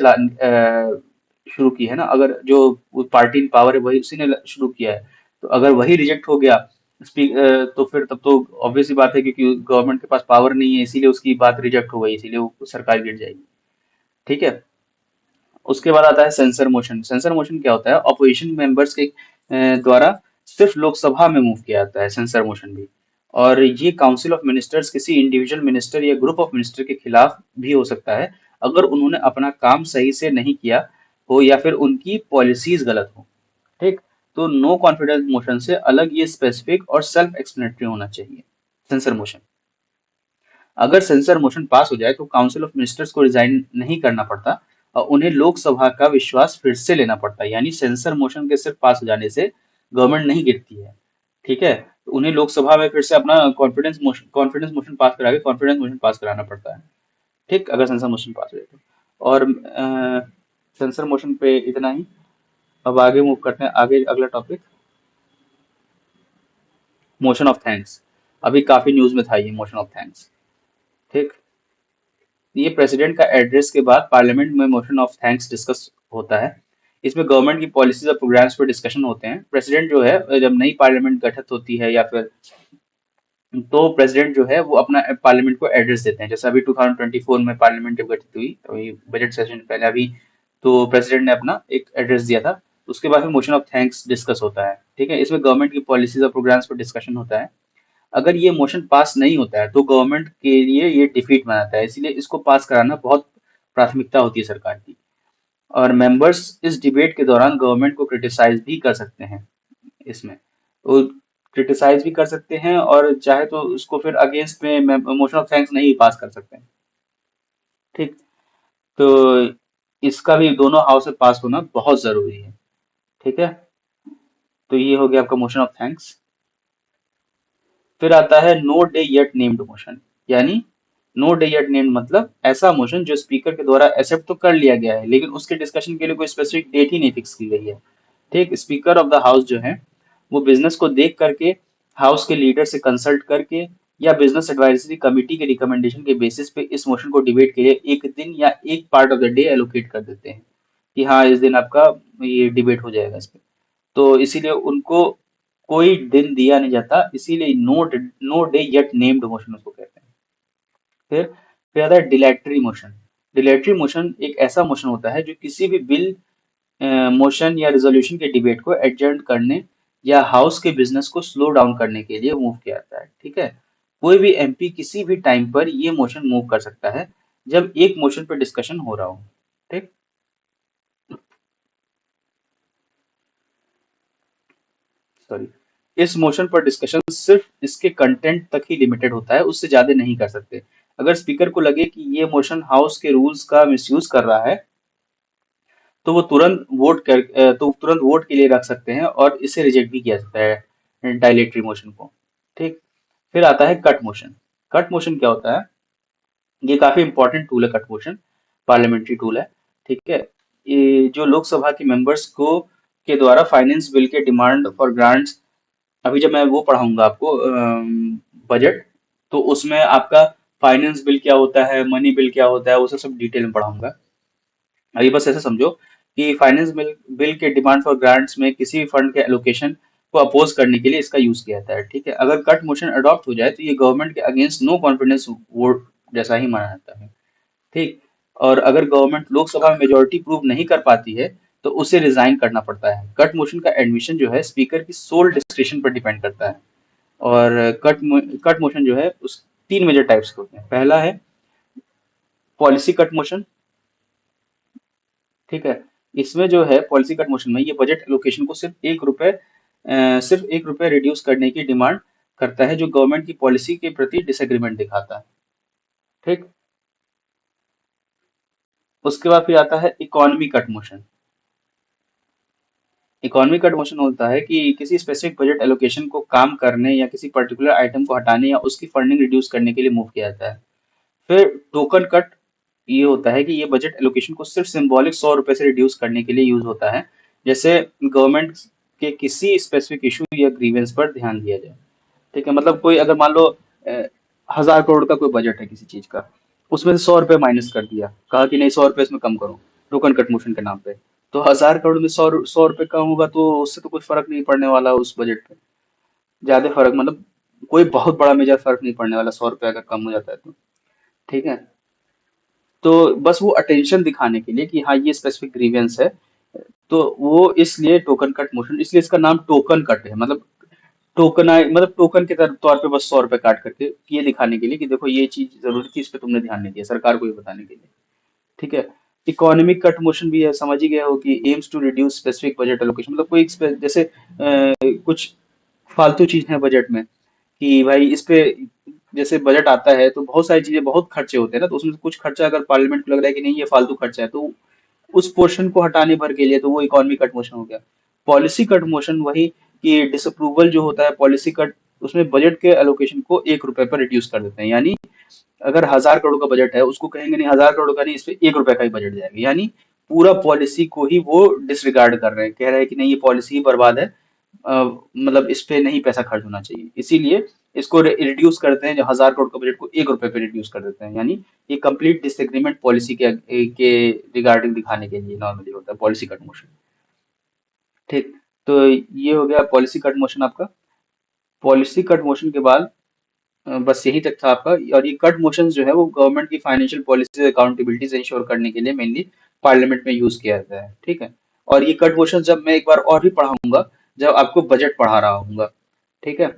शुरू की है ना, अगर जो पार्टी इन पावर है वही उसी ने शुरू किया है। तो अगर वही रिजेक्ट हो गया, तो फिर तब तो ऑब्वियस सी बात है, क्योंकि गवर्नमेंट के पास पावर नहीं है, इसीलिए उसकी बात रिजेक्ट हो गई, इसीलिए वो सरकार गिर जाएगी। ठीक है। उसके बाद आता है सेंसर मोशन। सेंसर मोशन क्या होता है, ऑपोजिशन मेंबर्स के द्वारा सिर्फ लोकसभा में मूव किया जाता है सेंसर मोशन भी। और ये काउंसिल ऑफ मिनिस्टर्स किसी इंडिविजुअल मिनिस्टर या ग्रुप ऑफ मिनिस्टर के खिलाफ भी हो सकता है, अगर उन्होंने अपना काम सही से नहीं किया हो या फिर उनकी पॉलिसीज गलत हो। ठीक। तो नो कॉन्फिडेंस मोशन से अलग ये स्पेसिफिक और सेल्फ एक्सप्लेनेटरी होना चाहिए सेंसर मोशन। अगर सेंसर मोशन पास हो जाए तो काउंसिल ऑफ मिनिस्टर्स को रिजाइन नहीं करना पड़ता और उन्हें लोकसभा का विश्वास फिर से लेना पड़ता है, यानी सेंसर मोशन के सिर्फ पास हो जाने से गवर्नमेंट नहीं गिरती है। ठीक है। तो उन्हें लोकसभा में फिर से अपना कॉन्फिडेंस मोशन पास करा के कॉन्फिडेंस मोशन पास कराना पड़ता है। ठीक, अगर सेंसर मोशन पास हो जाए तो। और सेंसर मोशन पे इतना ही। अब आगे मूव करते हैं, आगे अगला टॉपिक, मोशन ऑफ थैंक्स। अभी काफी न्यूज में था ये मोशन ऑफ थैंक्स। ठीक। ये प्रेसिडेंट का एड्रेस के बाद पार्लियामेंट में मोशन ऑफ थैंक्स डिस्कस होता है। इसमें गवर्नमेंट की पॉलिसीज और प्रोग्राम्स पर डिस्कशन होते हैं। प्रेसिडेंट जो है, जब नई पार्लियामेंट गठित होती है या फिर, तो प्रेसिडेंट जो है वो अपना पार्लियामेंट को एड्रेस देते हैं। जैसे अभी 2024 में पार्लियामेंट जब गठित हुई, तो ये बजट सेशन पहले अभी, तो प्रेसिडेंट ने अपना एक एड्रेस दिया था। उसके बाद फिर मोशन ऑफ थैंक्स डिस्कस होता है। ठीक है। इसमें गवर्नमेंट की पॉलिसीज और प्रोग्राम्स पर डिस्कशन होता है। अगर ये मोशन पास नहीं होता है तो गवर्नमेंट के लिए ये डिफीट बनाता है, इसीलिए इसको पास कराना बहुत प्राथमिकता होती है सरकार की। और मेंबर्स इस डिबेट के दौरान गवर्नमेंट को क्रिटिसाइज भी कर सकते हैं। इसमें वो क्रिटिसाइज भी कर सकते हैं, और चाहे तो उसको फिर अगेंस्ट में मोशन ऑफ थैंक्स नहीं पास कर सकते हैं। ठीक। तो इसका भी दोनों हाउस में पास होना बहुत जरूरी है। ठीक है। तो ये हो गया आपका मोशन ऑफ थैंक्स। फिर आता है no day yet named motion, यानी नो डे येट नेम्ड मतलब ऐसा मोशन जो स्पीकर के द्वारा एक्सेप्ट तो कर लिया गया है, लेकिन उसके डिस्कशन के लिए कोई स्पेसिफिक डेट ही नहीं फिक्स की गई है। ठीक। स्पीकर ऑफ द हाउस जो है वो बिजनेस को देख करके, हाउस के लीडर से कंसल्ट करके या बिजनेस एडवाइजरी कमेटी के रिकमेंडेशन के बेसिस पे इस मोशन को डिबेट के लिए एक दिन या एक part of the day allocate कर देते हैं, कि हाँ इस दिन आपका ये डिबेट हो जाएगा इस पे। तो इसीलिए उनको कोई दिन दिया नहीं जाता, इसीलिए no day yet named motion उसको कहते हैं। फिर आता है डिलेटरी मोशन। डिलेटरी मोशन एक ऐसा मोशन होता है जो किसी भी बिल, मोशन या रिजोल्यूशन के डिबेट को एडजर्न करने या हाउस के बिजनेस को स्लो डाउन करने के लिए मूव किया जाता है। ठीक है। कोई भी एमपी किसी भी टाइम पर ये मोशन मूव कर सकता है जब एक मोशन पर डिस्कशन हो रहा हो। ठीक। सॉरी। इस मोशन पर डिस्कशन सिर्फ इसके कंटेंट तक ही लिमिटेड होता है, उससे ज्यादा नहीं कर सकते। अगर स्पीकर को लगे कि ये मोशन हाउस के रूल्स का मिसयूज कर रहा है, तो वो तो तुरंत वोट के लिए रख सकते हैं और इसे रिजेक्ट भी किया जाता है डायलेटरी मोशन को। ठीक। फिर आता है कट मोशन। कट मोशन क्या होता है, ये काफी इंपॉर्टेंट टूल है कट मोशन, पार्लियामेंट्री टूल है। ठीक है। ये जो लोकसभा के मेंबर्स को के द्वारा फाइनेंस बिल के डिमांड फॉर ग्रांट्स, अभी जब मैं वो पढ़ाऊंगा आपको बजट, तो उसमें आपका फाइनेंस बिल क्या होता है, मनी बिल क्या होता है, वो सब सब डिटेल में पढ़ाऊंगा। अभी बस ऐसे समझो कि फाइनेंस बिल के डिमांड फॉर ग्रांट्स में किसी भी फंड के एलोकेशन को अपोज करने के लिए इसका यूज किया जाता है। ठीक है। अगर कट मोशन अडॉप्ट हो जाए तो ये गवर्नमेंट के अगेंस्ट नो कॉन्फिडेंस वोट जैसा ही माना जाता है। ठीक। और अगर गवर्नमेंट लोकसभा में मेजोरिटी प्रूव नहीं कर पाती है तो उसे रिजाइन करना पड़ता है। कट मोशन का एडमिशन जो है स्पीकर की सोल डिस्क्रिप्शन पर डिपेंड करता है। और कट मोशन जो है उस तीन मेजर टाइप्स के होते हैं। पहला है पॉलिसी कट मोशन। ठीक है। इसमें जो है पॉलिसी कट मोशन में ये बजट एलोकेशन को सिर्फ 1 रुपए रिड्यूस करने की डिमांड करता है, जो गवर्नमेंट की पॉलिसी के प्रति डिसएग्रीमेंट दिखाता है। ठीक। उसके बाद फिर आता है economy cut motion. Economy cut motion होता है कि किसी स्पेसिफिक बजट एलोकेशन को काम करने या किसी पर्टिकुलर आइटम को हटाने या उसकी फंडिंग रिड्यूस करने के लिए मूव किया जाता है। फिर टोकन कट, ये होता है कि ये बजट एलोकेशन को सिर्फ सिंबॉलिक 100 रुपए से रिड्यूस करने के लिए यूज होता है, जैसे गवर्नमेंट के किसी स्पेसिफिक इशू या ग्रीवेंस पर ध्यान दिया जाए। ठीक है, मतलब कोई अगर मान लो 1000 करोड़ का कोई बजट है किसी चीज का, उसमें से 100 रुपए माइनस कर दिया, कहा कि नहीं 100 रुपए इसमें कम करो, टोकन कट मोशन के नाम पे। तो 1000 करोड़ में 100 रुपए कम होगा तो उससे तो कोई फर्क नहीं पड़ने वाला उस बजट पे। ज्यादा फर्क मतलब कोई बहुत बड़ा मेजर फर्क नहीं पड़ने वाला 100 रुपए अगर कम हो जाता है तो। ठीक है। तो बस वो अटेंशन दिखाने के लिए कि हाँ ये स्पेसिफिक ग्रीवेंस है, तो वो इसलिए टोकन कट मोशन, इसलिए इसका नाम टोकन कट है। मतलब टोकनाइ मतलब टोकन के तौर पे बस 100 रुपए काट करके ये दिखाने के लिए कि देखो ये चीज जरूरी थी, इस पे तुमने ध्यान नहीं दिया, सरकार को ये बताने के लिए। ठीक है। इकोनॉमिक कट मोशन भी है, समझ ही गए हो कि aims to reduce specific budget allocation, मतलब कोई जैसे कुछ फालतू चीज है बजट में कि भाई इस पे, जैसे बजट आता है तो बहुत सारी चीजें, बहुत खर्चे होते हैं ना, तो उसमें से कुछ खर्चा अगर पार्लियामेंट को लग रहा है कि नहीं ये फालतू खर्चा है, तो उस पोर्शन को हटाने भर के लिए, तो वो इकोनॉमी कट मोशन हो गया। पॉलिसी कट मोशन वही कि डिसअप्रूवल जो होता है पॉलिसी कट, उसमें बजट के एलोकेशन को 1 रुपए पर रिड्यूस कर देते हैं। यानी अगर 1000 करोड़ का बजट है, उसको कहेंगे नहीं 1000 करोड़ का नहीं, इस पे 1 रुपए का ही बजट जाएगा, यानी पूरा पॉलिसी को ही वो डिसरिगार्ड कर रहे हैं, कह रहे हैं कि नहीं ये पॉलिसी ही बर्बाद है, मतलब इस पे नहीं पैसा खर्च होना चाहिए, इसीलिए इसको रिड्यूस करते हैं, जो 1000 करोड़ का बजट को 1 रुपए पे रिड्यूस कर देते हैं। यानी ये कंप्लीट डिसएग्रीमेंट पॉलिसी के रिगार्डिंग दिखाने के लिए नॉर्मली होता है पॉलिसी कट मोशन। ठीक। तो ये हो गया पॉलिसी कट मोशन आपका। पॉलिसी कट मोशन के बाद बस यही तक था आपका। और ये कट मोशंस जो है वो गवर्नमेंट की फाइनेंशियल पॉलिसी अकाउंटेबिलिटी इंश्योर करने के लिए मेनली पार्लियामेंट में यूज किया जाता है। ठीक है। और ये कट मोशन जब मैं एक बार और भी पढ़ाऊंगा, जब आपको बजट पढ़ा रहा हूँ। ठीक है।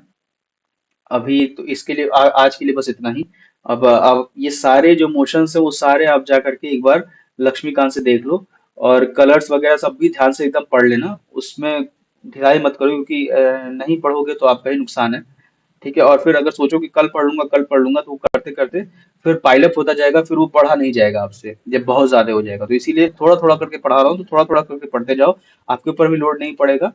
अभी तो इसके लिए आज के लिए बस इतना ही। अब ये सारे जो मोशंस है वो सारे आप जा करके एक बार लक्ष्मीकांत से देख लो, और कलर्स वगैरह सब भी ध्यान से एकदम पढ़ लेना, उसमें ढिलाई मत करो, क्योंकि नहीं पढ़ोगे तो आपका ही नुकसान है। ठीक है। और फिर अगर सोचो कि कल पढ़ लूंगा, तो वो करते करते फिर पाइलअप होता जाएगा, फिर वो पढ़ा नहीं जाएगा आपसे, जब बहुत ज्यादा हो जाएगा। तो इसीलिए थोड़ा थोड़ा करके पढ़ा रहा हूँ, तो थोड़ा थोड़ा करके पढ़ते जाओ, आपके ऊपर भी लोड नहीं पड़ेगा।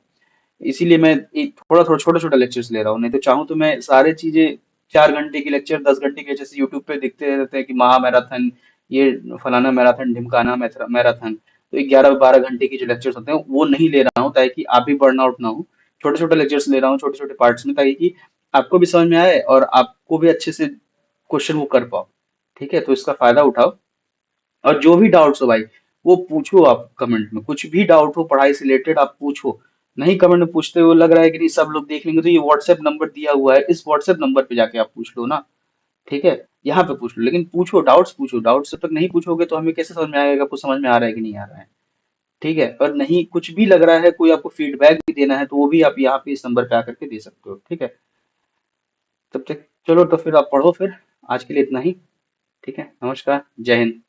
इसीलिए मैं थोड़ा थोड़ा छोटे छोटे लेक्चर्स ले रहा हूँ, नहीं तो चाहूँ तो मैं सारे चीजें 4 घंटे की लेक्चर, 10 घंटे के जैसे यूट्यूब पे दिखते रहते हैं कि महा मैराथन, ये फलाना मैराथन, ढिमकाना मैराथन, तो 11-12 घंटे की जो लेक्चर्स होते हैं वो नहीं ले रहा हूँ, ताकि आप भी बर्न आउट ना हो। छोटे छोटे लेक्चर्स ले रहा हूँ, छोटे छोटे पार्ट्स में, ताकि कि आपको भी समझ में आए और आपको भी अच्छे से क्वेश्चन वो कर पाओ। ठीक है। तो इसका फायदा उठाओ, और जो भी डाउट्स हो भाई वो पूछो, आप कमेंट में कुछ भी डाउट हो पढ़ाई से रिलेटेड आप पूछो। नहीं कमेंट में पूछते हुए लग रहा है कि नहीं सब लोग देख लेंगे, तो ये व्हाट्सएप नंबर दिया हुआ है, इस व्हाट्सएप नंबर पे जाके आप पूछ लो ना। ठीक है। यहाँ पे पूछ लो, लेकिन पूछो, डाउट्स पूछो, डाउट्स जब तक नहीं पूछोगे तो हमें कैसे समझ में आएगा कि आपको समझ में आ रहा है कि नहीं आ रहा है। ठीक है। और नहीं कुछ भी लग रहा है, कोई आपको फीडबैक भी देना है, तो वो भी आप यहाँ पे इस नंबर पे आकर के दे सकते हो। ठीक है। तब तक चलो, तो फिर आप पढ़ो फिर। आज के लिए इतना ही। ठीक है। नमस्कार, जय हिंद।